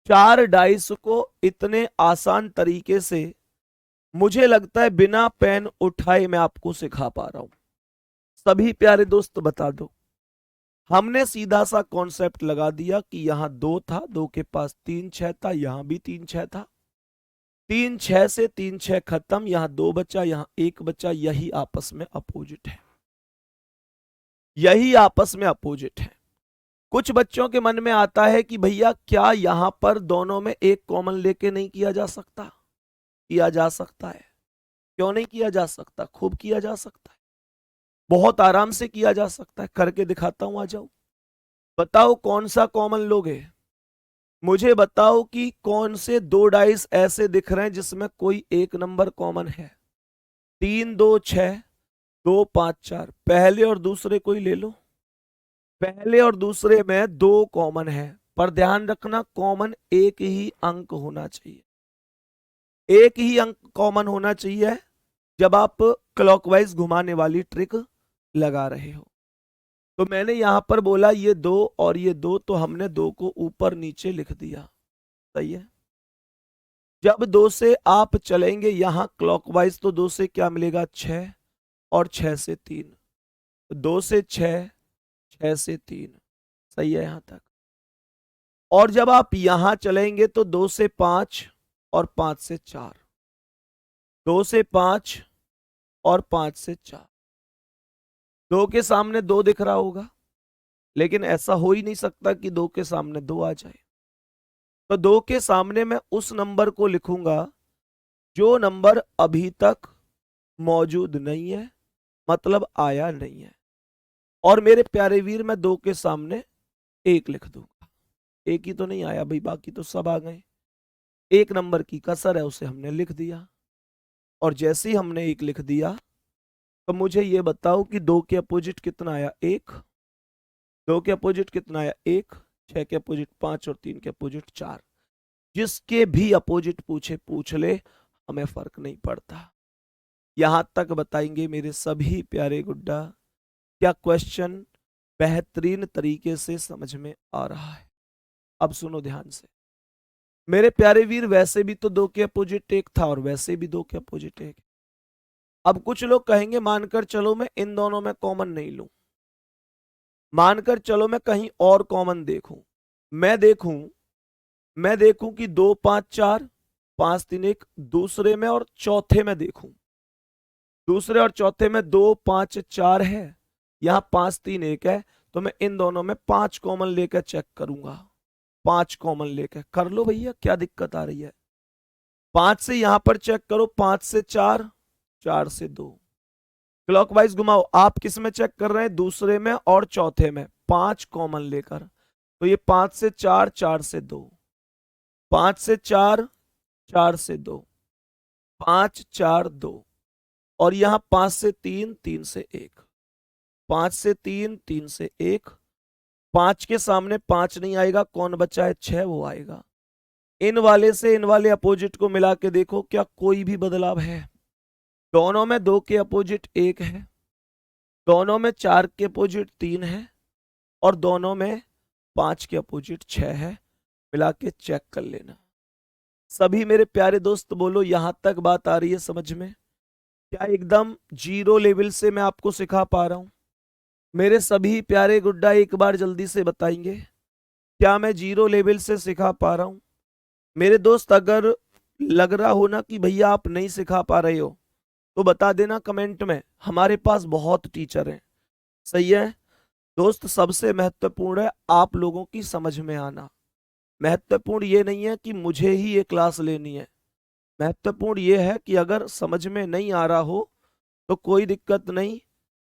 4 डाइस को इतने आसान तरीके से मुझे लगता है बिना पेन उठाए मैं आपको सिखा पा रहा हूं। सभी प्यारे दोस्त बता दो, हमने सीधा सा कॉन्सेप्ट लगा दिया कि यहां 2 था, 2 के पास 3 6 था, यहां भी 3 6 था। 3 6 से 3 6 खत्म, यहां 2 बचा, यहां 1 बचा। यही आपस में अपोजिट है, यही आपस में अपोजिट है। कुछ बच्चों के मन में आता है कि भैया क्या यहां पर दोनों में एक कॉमन लेके नहीं किया जा सकता? किया जा सकता है। क्यों नहीं किया जा सकता? खूब किया जा सकता है, बहुत आराम से किया जा सकता है। करके दिखाता हूं, आ जाओ। बताओ कौन सा कॉमन लोगे? मुझे बताओ कि कौन से दो डाइस ऐसे दिख रहे हैं जिसमें कोई एक नंबर कॉमन है। 3 2 6, 2 5 4। पहले और दूसरे कोई ले लो, पहले और दूसरे में 2 कॉमन है, पर ध्यान रखना कॉमन एक ही अंक होना चाहिए। एक ही अंक कॉमन होना चाहिए जब आप क्लॉकवाइज घुमाने वाली ट्रिक लगा रहे हो। तो मैंने यहां पर बोला ये 2 और ये 2, तो हमने 2 को ऊपर नीचे लिख दिया। सही है? जब 2 से आप चलेंगे यहां क्लॉकवाइज, तो 2 से क्या मिलेगा? 6, और 6 से 3। 2 से 6, 6 से 3। सही है यहां तक? और जब आप यहां चलेंगे तो 2 से 5 और 5 से 4। 2 से 5 और 5 से 4। 2 के सामने 2 दिख रहा होगा, लेकिन ऐसा हो ही नहीं सकता कि 2 के सामने 2 आ जाए। तो 2 के सामने मैं उस नंबर को लिखूंगा जो नंबर अभी तक मौजूद नहीं है, मतलब आया नहीं है। और मेरे प्यारे वीर, मैं 2 के सामने 1 लिख दूंगा। एक ही तो नहीं आया भाई, बाकी तो सब आ गए। एक नंबर की कसर है, उसे हमने लिख दिया। और जैसे ही हमने 1 लिख दिया, तो मुझे ये बताओ कि 2 के अपोजिट कितना आया? 1। 2 के अपोजिट कितना आया? 1। 6 के अपोजिट 5 और 3 के अपोजिट 4। जिसके भी अपोजिट पूछे पूछ ले, हमें फर्क नहीं पड़ता। यहां तक बताएंगे मेरे सभी प्यारे गुड्डा, क्या क्वेश्चन बेहतरीन तरीके से समझ में आ रहा है? अब सुनो ध्यान से मेरे प्यारे वीर, वैसे भी तो 2 के अपोजिट 1 था, और वैसे भी 2 के अपोजिट 1। अब कुछ लोग कहेंगे मानकर चलो मैं इन दोनों में कॉमन नहीं लूं, मानकर चलो मैं कहीं और कॉमन देखूं। मैं देखूं मैं देखूं कि 2 5 4, 5 3 1 दूसरे में और चौथे में देखूं। दूसरे और चौथे में 2 5 4 है, यहां 5 3 1 है, तो मैं इन दोनों में 5 कॉमन लेकर चेक करूंगा। 5 कॉमन लेकर कर लो भैया, क्या दिक्कत आ रही है? 5 से यहां पर चेक करो, 5 से 4, 4 से 2। क्लॉकवाइज घुमाओ, आप किस में चेक कर रहे हैं? दूसरे में और चौथे में। 5 कॉमन लेकर, तो ये 5 से 4, 4 से 2। 5 से 4, 4 से 2। 5 4 2। और यहां 5 से 3, 3 से 1। 5 से 3, 3 से 1। 5 के सामने 5 नहीं आएगा, कौन बचा है? 6, वो आएगा। इन वाले से इन वाले अपोजिट को मिला के देखो, क्या कोई भी बदलाव है? दोनों में 2 के अपोजिट 1 है, दोनों में 4 के अपोजिट 3 है, और दोनों में 5 के अपोजिट 6 है। मिला के चेक कर लेना। सभी मेरे प्यारे दोस्त बोलो, यहां तक बात आ रही है समझ में? क्या एकदम जीरो लेवल से मैं आपको सिखा पा रहा हूं? मेरे सभी प्यारे गुड्डा एक बार जल्दी से बताएंगे, क्या मैं जीरो लेवल से सिखा पा रहा हूं? मेरे दोस्त अगर लग रहा हो ना कि भैया आप नहीं सिखा पा रहे हो, तो बता देना कमेंट में, हमारे पास बहुत टीचर हैं। सही है दोस्त, सबसे महत्वपूर्ण है आप लोगों की समझ में आना। महत्वपूर्ण ये नहीं है कि मुझे ही ये क्लास लेनी है, महत्वपूर्ण ये है कि अगर समझ में नहीं आ रहा हो तो कोई दिक्कत नहीं,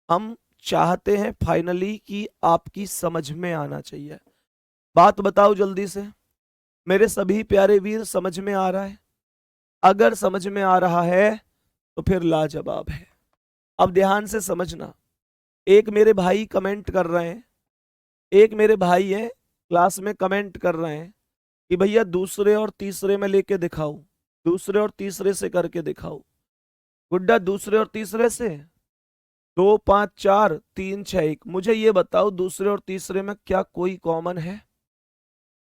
हम चाहते हैं फाइनली कि आपकी समझ में आना चाहिए। बात बताओ जल्दी से मेरे सभी प्यारे वीर, समझ में आ रहा है? अगर समझ में आ रहा है तो फिर लाजवाब है। अब ध्यान से समझना, एक मेरे भाई कमेंट कर रहे हैं, एक मेरे भाई है क्लास में कमेंट कर रहे हैं कि भैया दूसरे और तीसरे में लेके दिखाओ, दूसरे और तीसरे से करके दिखाओ। गुड्डा दूसरे और तीसरे से 2 5 4 3 6 1, मुझे ये बताओ दूसरे और तीसरे में क्या कोई कॉमन है?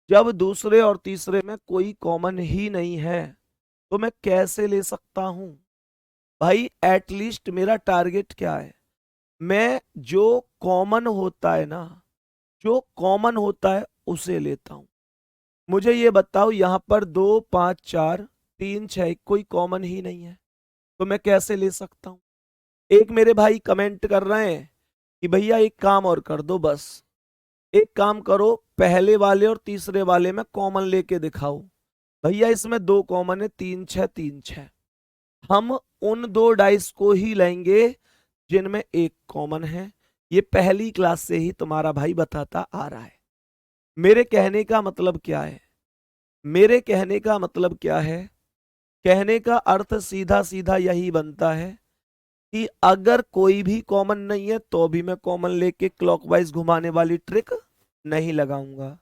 जब दूसरे और तीसरे में कोई कॉमन ही नहीं है तो मैं कैसे ले सकता हूं? भाई एटलीस्ट मेरा टारगेट क्या है? मैं जो कॉमन होता है ना, जो कॉमन होता है उसे लेता हूं। मुझे ये बताओ, यहां पर 2 5 4 3 6 कोई कॉमन ही नहीं है, तो मैं कैसे ले सकता हूं? एक मेरे भाई कमेंट कर रहे हैं कि भैया एक काम और कर दो, बस एक काम करो, पहले वाले और तीसरे वाले में कॉमन लेके दिखाओ। भैया इसमें 2 कॉमन है, 3 6 3 6। हम उन 2 डाइस को ही लेंगे जिनमें एक कॉमन है। ये पहली क्लास से ही तुम्हारा भाई बताता आ रहा है। मेरे कहने का मतलब क्या है? मेरे कहने का मतलब क्या है? कहने का अर्थ सीधा सीधा यही बनता है कि अगर कोई भी कॉमन नहीं है तो भी मैं कॉमन लेके क्लॉकवाइज घुमाने वाली ट्रिक नहीं लगाऊंगा।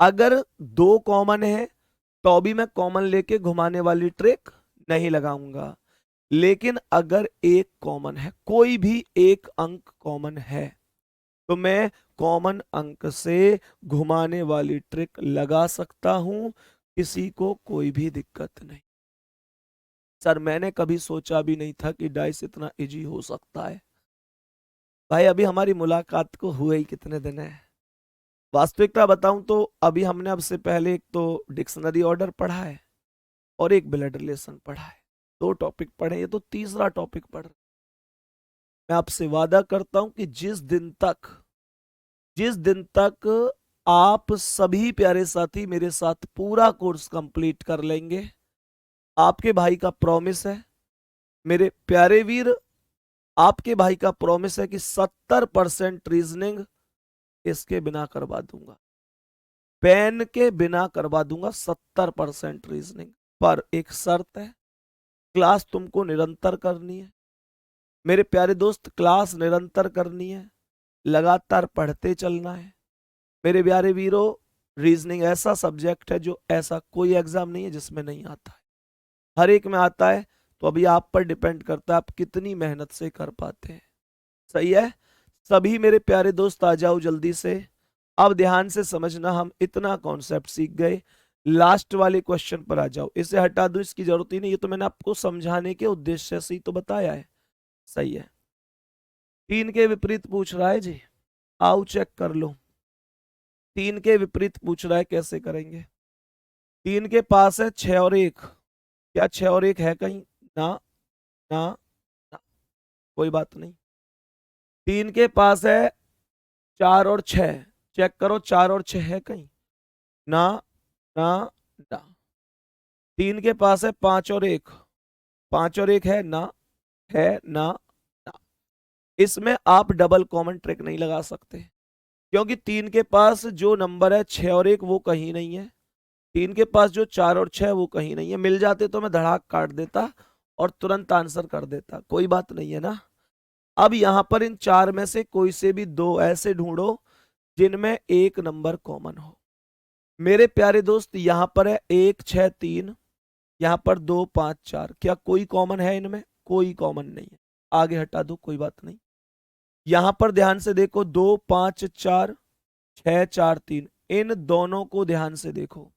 अगर 2 कॉमन है तो भी मैं कॉमन लेके घुमाने वाली ट्रिक नहीं लगाऊंगा। लेकिन अगर एक कॉमन है, कोई भी एक अंक कॉमन है, तो मैं कॉमन अंक से घुमाने वाली ट्रिक लगा सकता हूं, किसी को कोई भी दिक्कत नहीं। सर मैंने कभी सोचा भी नहीं था कि डाइस इतना इजी हो सकता है। भाई अभी हमारी मुलाकात को हुए ही कितने दिन है? वास्तविकता बताऊं तो अभी हमने अब से पहले एक तो डिक्शनरी ऑर्डर पढ़ा है और एक ब्लड रिलेशन पढ़ा है, 2 टॉपिक पढ़े, ये तो तीसरा टॉपिक पढ़ रहा। मैं आपसे वादा करता हूं कि जिस दिन तक आप सभी प्यारे साथी मेरे साथ पूरा कोर्स कंप्लीट कर लेंगे, आपके भाई का प्रॉमिस है मेरे प्यारे वीर, आपके भाई का प्रॉमिस है कि 70% रीजनिंग इसके बिना करवा दूंगा, पेन के बिना करवा दूंगा 70% रीजनिंग। पर एक शर्त है, क्लास तुमको निरंतर करनी है मेरे प्यारे दोस्त, क्लास निरंतर करनी है, लगातार पढ़ते चलना है मेरे प्यारे वीरों। रीजनिंग ऐसा सब्जेक्ट है जो ऐसा कोई एग्जाम नहीं है जिसमें नहीं आता है, हर एक में आता है। तो अभी आप पर डिपेंड करता है आप कितनी मेहनत से कर पाते हैं। सही है? सभी मेरे प्यारे दोस्त आ जाओ जल्दी से। अब ध्यान से समझना, हम इतना कॉन्सेप्ट सीख गए, लास्ट वाले क्वेश्चन पर आ जाओ। इसे हटा दो, इसकी जरूरत ही नहीं, ये तो मैंने आपको समझाने के उद्देश्य से ही तो बताया है। सही है? 3 के विपरीत पूछ रहा है जी, आओ चेक कर लो। 3 के विपरीत पूछ रहा है, कैसे करेंगे? 3 के पास है 6 और 1, क्या 6 और 1 है कहीं? ना ना ना, कोई बात नहीं। 3 के पास है 4 और 6, चेक करो 4 और 6 है कहीं? ना ना ना। 3 के पास है 5 और 1, 5 और 1 है ना? है ना ना। इसमें आप डबल कॉमन ट्रिक नहीं लगा सकते, क्योंकि 3 के पास जो नंबर है 6 और 1 वो कहीं नहीं है, 3 के पास जो 4 और 6 वो कहीं नहीं है। मिल जाते तो मैं धड़ाक काट देता और तुरंत आंसर कर देता, कोई बात नहीं है ना। अब यहां पर इन 4 में से कोई से भी 2 ऐसे ढूंढो जिनमें एक नंबर कॉमन हो। मेरे प्यारे दोस्त यहां पर है 1 6 3, यहां पर 2 5 4। क्या कोई कॉमन है इनमें? कोई कॉमन नहीं है। आगे हटा दो, कोई बात नहीं। यहां पर ध्यान से देखो, 2 5 4 6 4 3, इन दोनों को ध्यान से देखो।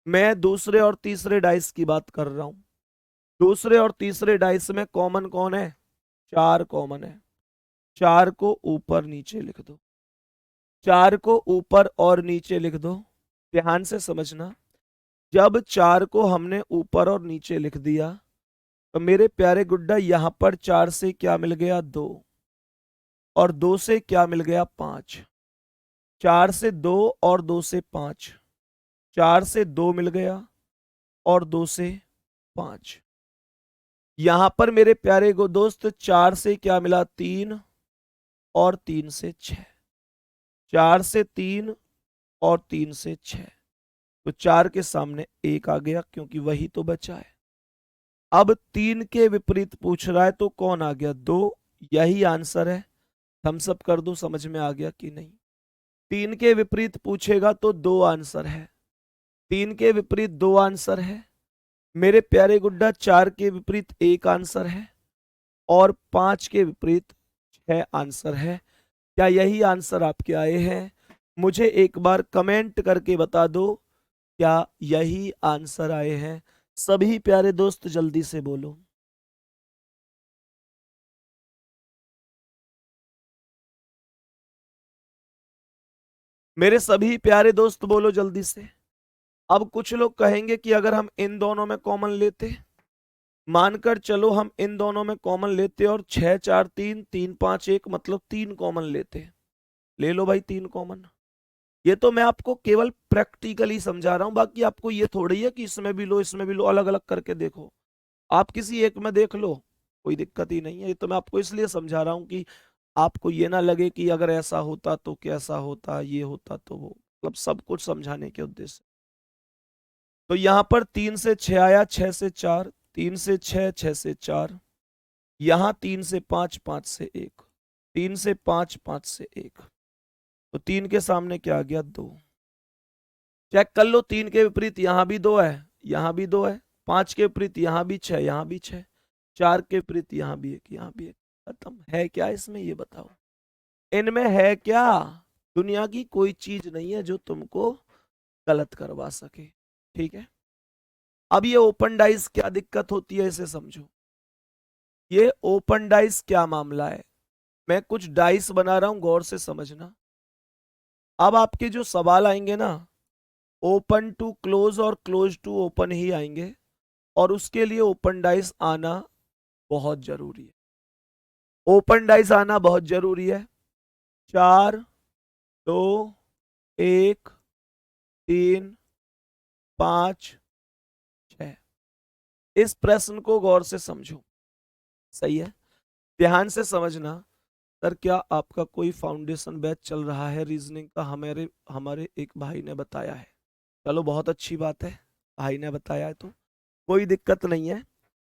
मैं दूसरे और तीसरे डाइस की बात कर रहा हूं। दूसरे और तीसरे डाइस में कॉमन कौन है? 4 कॉमन है। 4 को ऊपर नीचे लिख दो। 4 को ऊपर और नीचे लिख दो। ध्यान से समझना, जब 4 को हमने ऊपर और नीचे लिख दिया तो मेरे प्यारे गुड्डा यहां पर 4 से क्या मिल गया? 2। और 2 से क्या मिल गया? 5। 4 से 2 और 2 से 5। 4 से 2 मिल गया और 2 से 5। यहां पर मेरे प्यारे को दोस्त 4 से क्या मिला? 3 और 3 से 6। 4 से 3 और 3 से 6, तो 4 के सामने 1 आ गया क्योंकि वही तो बचा है। अब 3 के विपरीत पूछ रहा है तो कौन आ गया? 2। यही आंसर है। थम्स अप कर दो, समझ में आ गया कि नहीं? 3 के विपरीत पूछेगा तो 2 आंसर है। 3 के विपरीत 2 आंसर है। मेरे प्यारे गुड्डा 4 के विपरीत 1 आंसर है और 5 के विपरीत 6 आंसर है। क्या यही आंसर आपके आए हैं? मुझे एक बार कमेंट करके बता दो, क्या यही आंसर आए हैं? सभी प्यारे दोस्त जल्दी से बोलो। मेरे सभी प्यारे दोस्त बोलो जल्दी से। अब कुछ लोग कहेंगे कि अगर हम इन दोनों में कॉमन लेते, मानकर चलो हम इन दोनों में कॉमन लेते और 6 4 3 3 5 1 मतलब 3 कॉमन लेते। ले लो भाई 3 कॉमन। ये तो मैं आपको केवल प्रैक्टिकली समझा रहा हूं, बाकी आपको ये थोड़ी है कि इसमें भी लो इसमें भी लो, अलग अलग करके देखो। आप किसी एक में देख लो, कोई दिक्कत ही नहीं है। ये तो मैं आपको इसलिए समझा रहा हूं कि आपको ये ना लगे कि अगर ऐसा होता तो कैसा होता, ये होता तो वो, मतलब सब कुछ समझाने के उद्देश्य। तो यहां पर 3 से 6 आया, 6 से 4, 3 से 6, 6 से 4। यहां 3 से 5, 5 से 1, 3 से 5, 5 से 1, तो 3 के सामने क्या आ गया? 2। चेक कर लो, 3 के विपरीत यहां भी 2 है, यहां भी 2 है। 5 के विपरीत यहां भी 6, यहां भी 6। 4 के विपरीत यहां भी 1, यहां भी 1। खत्म। है क्या इसमें? ये बताओ, इनमें है क्या? दुनिया की कोई चीज नहीं है जो तुमको गलत करवा सके। ठीक है। अब ये ओपन डाइस क्या दिक्कत होती है, इसे समझो। ये ओपन डाइस क्या मामला है? मैं कुछ डाइस बना रहा हूं, गौर से समझना। अब आपके जो सवाल आएंगे ना, ओपन टू क्लोज और क्लोज टू ओपन ही आएंगे, और उसके लिए ओपन डाइस आना बहुत जरूरी है। ओपन डाइस आना बहुत जरूरी है। 4 2 1 3 5 6। इस प्रश्न को गौर से समझो। सही है, ध्यान से समझना। सर क्या आपका कोई फाउंडेशन बैच चल रहा है रीजनिंग का? हमारे हमारे एक भाई ने बताया है। चलो बहुत अच्छी बात है, भाई ने बताया है तो कोई दिक्कत नहीं है।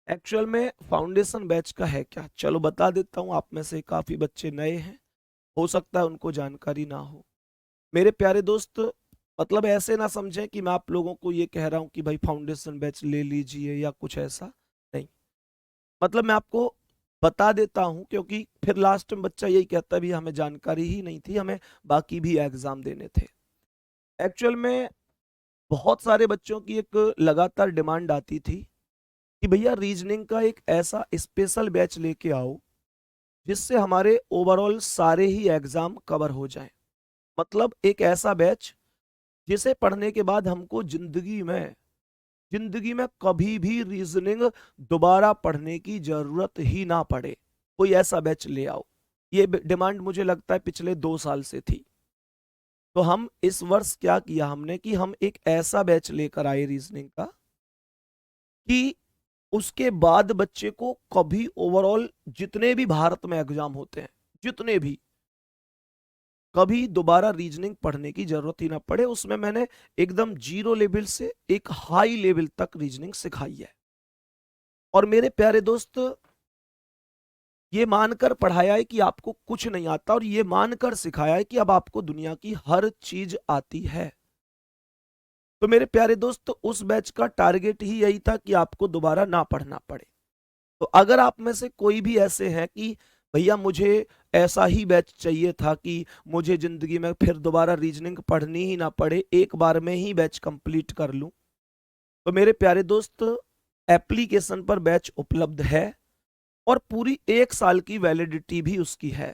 एक्चुअल में फाउंडेशन बैच का है क्या, चलो बता देता हूँ। आप में से काफी बच्चे नए हैं, हो सकता है उनको जानकारी ना हो। मेरे प्यारे दोस्त, मतलब ऐसे ना समझें कि मैं आप लोगों को ये कह रहा हूँ कि भाई फाउंडेशन बैच ले लीजिए या कुछ ऐसा नहीं। मतलब मैं आपको बता देता हूं, क्योंकि फिर लास्ट में बच्चा यही कहता है भी हमें जानकारी ही नहीं थी, हमें बाकी भी एग्जाम देने थे। एक्चुअल में बहुत सारे बच्चों की एक लगातार डिमांड आती थी कि भैया रीजनिंग का एक ऐसा स्पेशल बैच लेके आओ जिससे हमारे ओवरऑल सारे ही एग्जाम कवर हो जाएं। मतलब एक ऐसा बैच जिसे पढ़ने के बाद हमको जिंदगी में कभी भी रीजनिंग दोबारा पढ़ने की जरूरत ही ना पड़े। कोई ऐसा बैच ले आओ। ये डिमांड मुझे लगता है पिछले 2 साल से थी। तो हम इस वर्ष क्या किया हमने कि हम एक ऐसा बैच लेकर आए रीजनिंग का कि उसके बाद बच्चे को कभी ओवरऑल जितने भी भारत में एग्जाम होते हैं, जितने भी, कभी दोबारा रीजनिंग पढ़ने की जरूरत ही ना पड़े। उसमें मैंने एकदम जीरो लेवल से एक हाई लेवल तक रीजनिंग सिखाई है। और मेरे प्यारे दोस्त, ये मानकर पढ़ाया है कि आपको कुछ नहीं आता, और ये मानकर सिखाया है कि अब आपको दुनिया की हर चीज आती है। तो मेरे प्यारे दोस्त, उस बैच का टारगेट ही यही था कि आपको दोबारा ना पढ़ना पड़े। तो अगर आप में से कोई भी ऐसे हैं कि भैया मुझे ऐसा ही बैच चाहिए था कि मुझे जिंदगी में फिर दोबारा रीजनिंग पढ़नी ही ना पड़े, एक बार में ही बैच कंप्लीट कर लूं, तो मेरे प्यारे दोस्त, एप्लीकेशन पर बैच उपलब्ध है और पूरी 1 साल की वैलिडिटी भी उसकी है।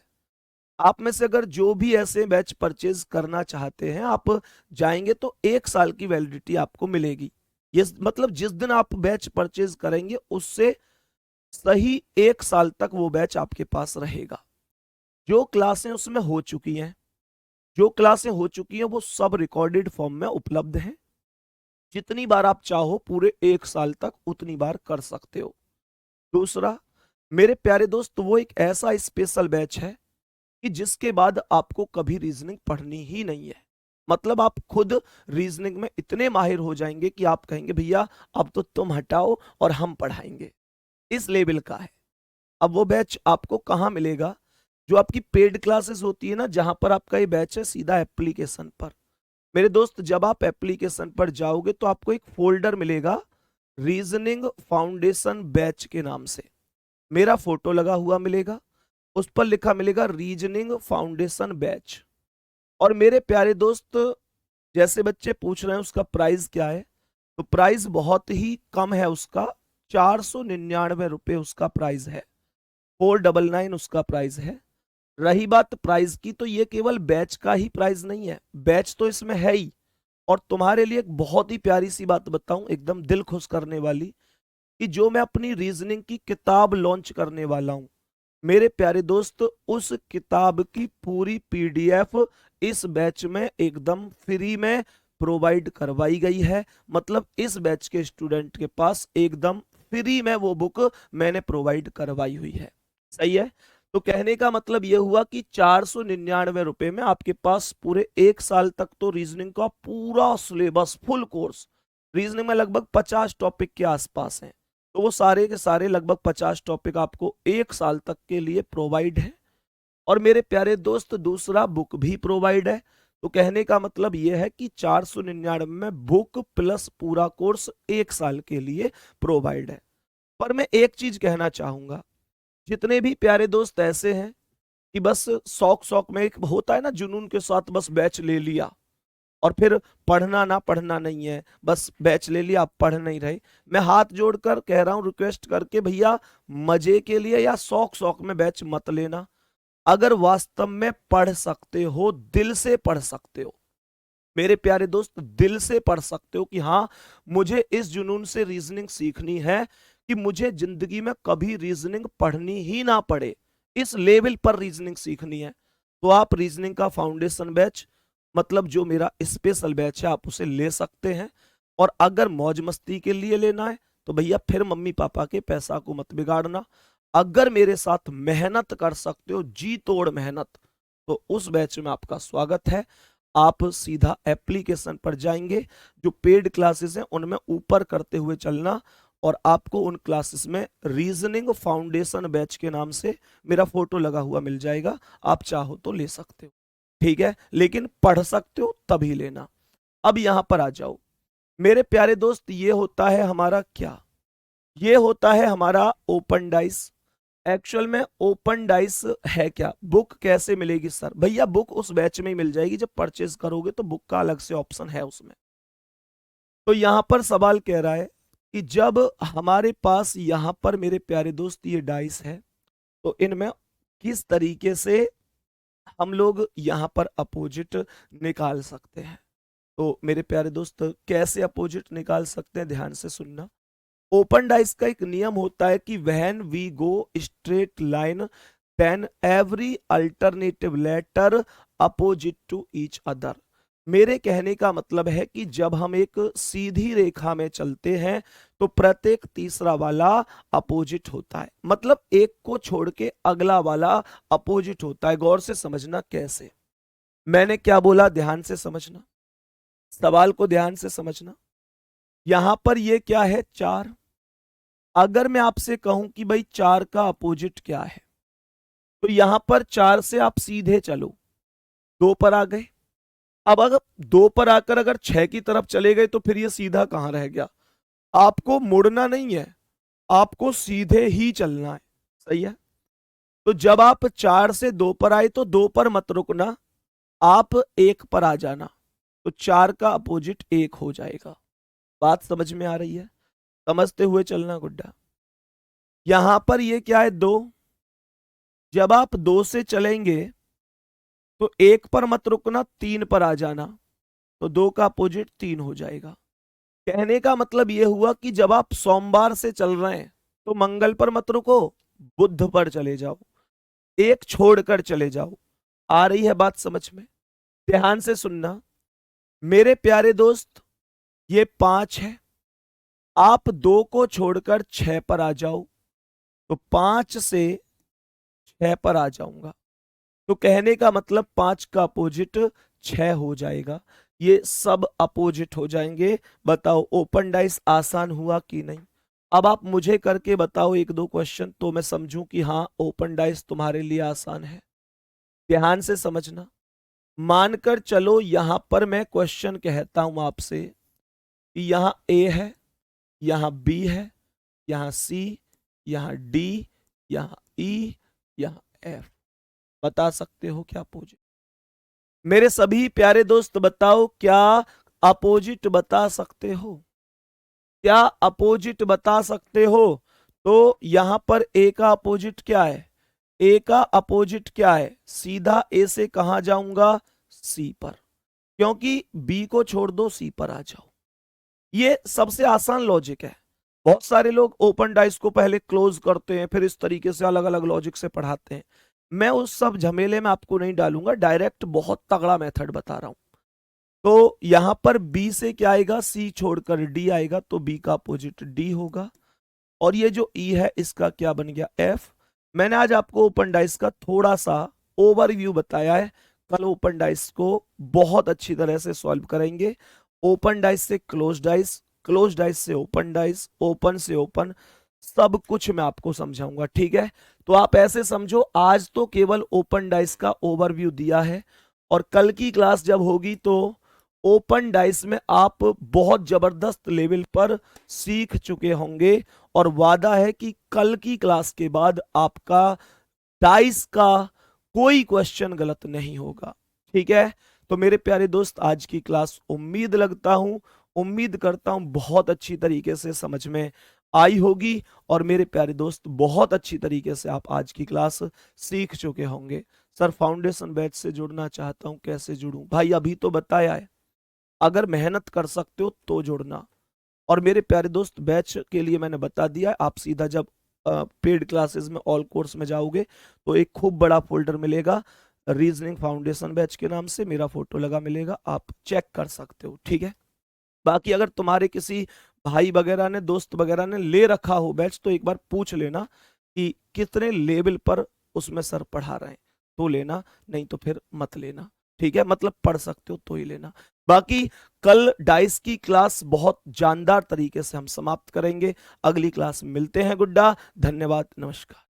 आप में से अगर जो भी ऐसे बैच परचेज करना चाहते हैं, आप जाएंगे तो 1 साल की वैलिडिटी आपको मिलेगी। ये मतलब जिस दिन आप बैच परचेज करेंगे उससे सही 1 साल तक वो बैच आपके पास रहेगा। जो क्लासें उसमें हो चुकी हैं, जो क्लासें हो चुकी हैं वो सब रिकॉर्डेड फॉर्म में उपलब्ध हैं। जितनी बार आप चाहो पूरे 1 साल तक उतनी बार कर सकते हो। दूसरा, मेरे प्यारे दोस्त, वो एक ऐसा स्पेशल बैच है कि जिसके बाद आपको कभी रीजनिंग पढ़नी ही नहीं है। मतलब आप खुद रीजनिंग में इतने माहिर हो जाएंगे कि आप कहेंगे भैया अब तो तुम हटाओ और हम पढ़ाएंगे। इस लेवल का है। अब वो बैच आपको कहाँ मिलेगा? जो आपकी पेड क्लासेस होती है ना, जहां पर आपका ये बैच है, सीधा एप्लीकेशन पर। मेरे दोस्त, जब आप एप्लीकेशन पर जाओगे तो आपको एक फोल्डर मिलेगा रीजनिंग फाउंडेशन बैच के नाम से। मेरा फोटो लगा हुआ मिलेगा, उस पर लिखा मिलेगा रीजनिंग फाउंडेशन बैच। और मेरे प्यारे दोस्त, जैसे बच्चे पूछ रहे हैं उसका प्राइस क्या है, तो प्राइस बहुत ही कम है उसका। 499 रुपये उसका प्राइस है। 499 उसका प्राइस है। रही बात प्राइस की, तो ये केवल बैच का ही प्राइस नहीं है, बैच तो इसमें है ही। और तुम्हारे लिए एक बहुत ही प्यारी सी बात बताऊं, एकदम दिल खुश करने वाली, कि जो मैं अपनी रीजनिंग की किताब लॉन्च करने वाला हूं, मेरे प्यारे दोस्त, उस किताब की पूरी पीडीएफ इस बैच में एकदम फ्री में प्रोवाइड करवाई गई है। मतलब इस बैच के स्टूडेंट के पास एकदम फ्री में वो बुक मैंने प्रोवाइड करवाई हुई है। सही है? तो कहने का मतलब यह हुआ कि 499 रुपए में आपके पास पूरे 1 साल तक तो रीजनिंग का पूरा सिलेबस, फुल कोर्स, रीजनिंग में लगभग 50 टॉपिक के आसपास हैं, तो वो सारे के सारे लगभग 50 टॉपिक आपको 1 साल तक के लिए प्रोवाइड है। और मेरे प्यारे दोस्त, दूसरा बुक भी प्रोवाइड है। तो कहने का मतलब यह है कि 499 में बुक प्लस पूरा कोर्स 1 साल के लिए प्रोवाइड है। पर मैं एक चीज कहना चाहूंगा, जितने भी प्यारे दोस्त ऐसे हैं कि बस शौक शौक में, एक होता है ना जुनून के साथ बस बैच ले लिया और फिर पढ़ना ना पढ़ना नहीं है, बस बैच ले लिया, आप पढ़ नहीं रहे, मैं हाथ जोड़कर कह रहा हूं, रिक्वेस्ट करके, भैया मजे के लिए या शौक शौक में बैच मत लेना। अगर वास्तव में पढ़ सकते हो, दिल से पढ़ सकते हो, मेरे प्यारे दोस्त, दिल से पढ़ सकते हो कि हाँ मुझे इस जुनून से रीजनिंग सीखनी है कि मुझे जिंदगी में कभी रीजनिंग पढ़नी ही ना पड़े, इस लेवल पर रीजनिंग सीखनी है, तो आप रीजनिंग का फाउंडेशन बैच, मतलब जो मेरा स्पेशल बैच है, आप उसे ले सकते हैं। और अगर मौज मस्ती के लिए लेना है तो भैया फिर मम्मी पापा के पैसा को मत बिगाड़ना। अगर मेरे साथ मेहनत कर सकते हो, जी तोड़ मेहनत, तो उस बैच में आपका स्वागत है। आप सीधा एप्लीकेशन पर जाएंगे, जो पेड क्लासेस हैं उनमें ऊपर करते हुए चलना, और आपको उन क्लासेस में रीजनिंग फाउंडेशन बैच के नाम से मेरा फोटो लगा हुआ मिल जाएगा। आप चाहो तो ले सकते हो, ठीक है, लेकिन पढ़ सकते हो तभी लेना। अब यहां पर आ जाओ मेरे प्यारे दोस्त, ये होता है हमारा क्या? ये होता है हमारा ओपन डाइस। एक्चुअल में ओपन डाइस है क्या? बुक कैसे मिलेगी सर? भैया बुक उस बैच में ही मिल जाएगी, जब परचेज करोगे तो बुक का अलग से ऑप्शन है उसमें। तो यहां पर सवाल कह रहा है कि जब हमारे पास यहां पर मेरे प्यारे दोस्त ये डाइस है, तो इनमें किस तरीके से हम लोग यहां पर अपोजिट निकाल सकते हैं? तो मेरे प्यारे दोस्त, कैसे अपोजिट निकाल सकते हैं, ध्यान से सुनना। ओपन डाइस का एक नियम होता है कि when we go straight line then every alternative letter opposite to each other. मेरे कहने का मतलब है कि जब हम एक सीधी रेखा में चलते हैं तो प्रत्येक तीसरा वाला अपोजिट होता है, मतलब एक को छोड़ के अगला वाला अपोजिट होता है। गौर से समझना कैसे, मैंने क्या बोला, ध्यान से समझना, सवाल को ध्यान से समझना। यहां पर ये क्या है? 4। अगर मैं आपसे कहूं कि भाई 4 का अपोजिट क्या है, तो यहां पर 4 से आप सीधे चलो, 2 पर आ गए। अब अगर 2 पर आकर अगर 6 की तरफ चले गए तो फिर ये सीधा कहां रह गया? आपको मुड़ना नहीं है, आपको सीधे ही चलना है। सही है। तो जब आप 4 से 2 पर आए तो 2 पर मत रुकना, आप 1 पर आ जाना, तो 4 का अपोजिट 1 हो जाएगा। बात समझ में आ रही है? समझते हुए चलना गुड्डा। यहां पर ये क्या है? 2। जब आप 2 से चलेंगे तो 1 पर मत रुकना, 3 पर आ जाना, तो 2 का अपोजिट 3 हो जाएगा। कहने का मतलब यह हुआ कि जब आप सोमवार से चल रहे हैं तो मंगल पर मत रुको, बुध पर चले जाओ, 1 छोड़कर चले जाओ। आ रही है बात समझ में? ध्यान से सुनना मेरे प्यारे दोस्त, ये 5 है, आप 2 को छोड़कर 6 पर आ जाओ, तो 5 से 6 पर आ जाऊंगा, तो कहने का मतलब 5 का अपोजिट 6 हो जाएगा। ये सब अपोजिट हो जाएंगे। बताओ ओपन डाइस आसान हुआ कि नहीं? अब आप मुझे करके बताओ 1-2 क्वेश्चन, तो मैं समझूं कि हाँ ओपन डाइस तुम्हारे लिए आसान है। ध्यान से समझना। मानकर चलो यहां पर मैं क्वेश्चन कहता हूं आपसे कि यहां ए है, यहां बी है, यहां सी, यहां डी, यहां ई, यहां एफ। बता सकते हो क्या अपोजिट? मेरे सभी प्यारे दोस्त बताओ, क्या अपोजिट बता सकते हो? क्या अपोजिट बता सकते हो? तो यहां पर ए का अपोजिट क्या है? ए का अपोजिट क्या है? सीधा ए से कहां जाऊंगा? सी पर, क्योंकि बी को छोड़ दो, सी पर आ जाओ। ये सबसे आसान लॉजिक है। बहुत सारे लोग ओपन डाइस को पहले क्लोज करते हैं, फिर इस तरीके से अलग अलग लॉजिक से पढ़ाते हैं। मैं उस सब झमेले में आपको नहीं डालूंगा, डायरेक्ट बहुत तगड़ा मेथड बता रहा हूं। तो यहां पर बी से क्या आएगा? सी छोड़कर डी आएगा, तो बी का अपोजिट डी होगा। और ये जो ई है इसका क्या बन गया? एफ। मैंने आज आपको ओपन डाइस का थोड़ा सा ओवरव्यू बताया है, कल ओपन डाइस को बहुत अच्छी तरह से सॉल्व करेंगे। ओपन डाइस से क्लोज डाइस, क्लोज डाइस से ओपन डाइस, ओपन से ओपन, सब कुछ मैं आपको समझाऊंगा। ठीक है? तो आप ऐसे समझो, आज तो केवल ओपन डाइस का ओवरव्यू दिया है, और कल की क्लास जब होगी तो ओपन डाइस में आप बहुत जबरदस्त लेवल पर सीख चुके होंगे, और वादा है कि कल की क्लास के बाद आपका डाइस का कोई क्वेश्चन गलत नहीं होगा। ठीक है? तो मेरे प्यारे दोस्त, आज की क्लास उम्मीद करता हूं बहुत अच्छी तरीके से समझ में आई होगी, और मेरे प्यारे दोस्त बहुत अच्छी तरीके से आप आज की क्लास सीख चुके होंगे। सर फाउंडेशन बैच से जुड़ना चाहता हूं, कैसे जुड़ूं? भाई अभी तो बताया है, अगर मेहनत कर सकते हो तो जुड़ना। और मेरे प्यारे दोस्त, बैच के लिए मैंने बता दिया है, आप सीधा जब पेड क्लासेस में ऑल कोर्स में जाओगे तो एक खूब बड़ा फोल्डर मिलेगा, रीजनिंग फाउंडेशन बैच के नाम से मेरा फोटो लगा मिलेगा, आप चेक कर सकते हो। ठीक है? बाकी अगर तुम्हारे किसी भाई वगैरह ने, दोस्त वगैरह ने ले रखा हो बैच, तो एक बार पूछ लेना कि कितने लेवल पर उसमें सर पढ़ा रहे हैं, तो लेना, नहीं तो फिर मत लेना। ठीक है? मतलब पढ़ सकते हो तो ही लेना। बाकी कल डाइस की क्लास बहुत जानदार तरीके से हम समाप्त करेंगे। अगली क्लास मिलते हैं गुड्डा। धन्यवाद, नमस्कार।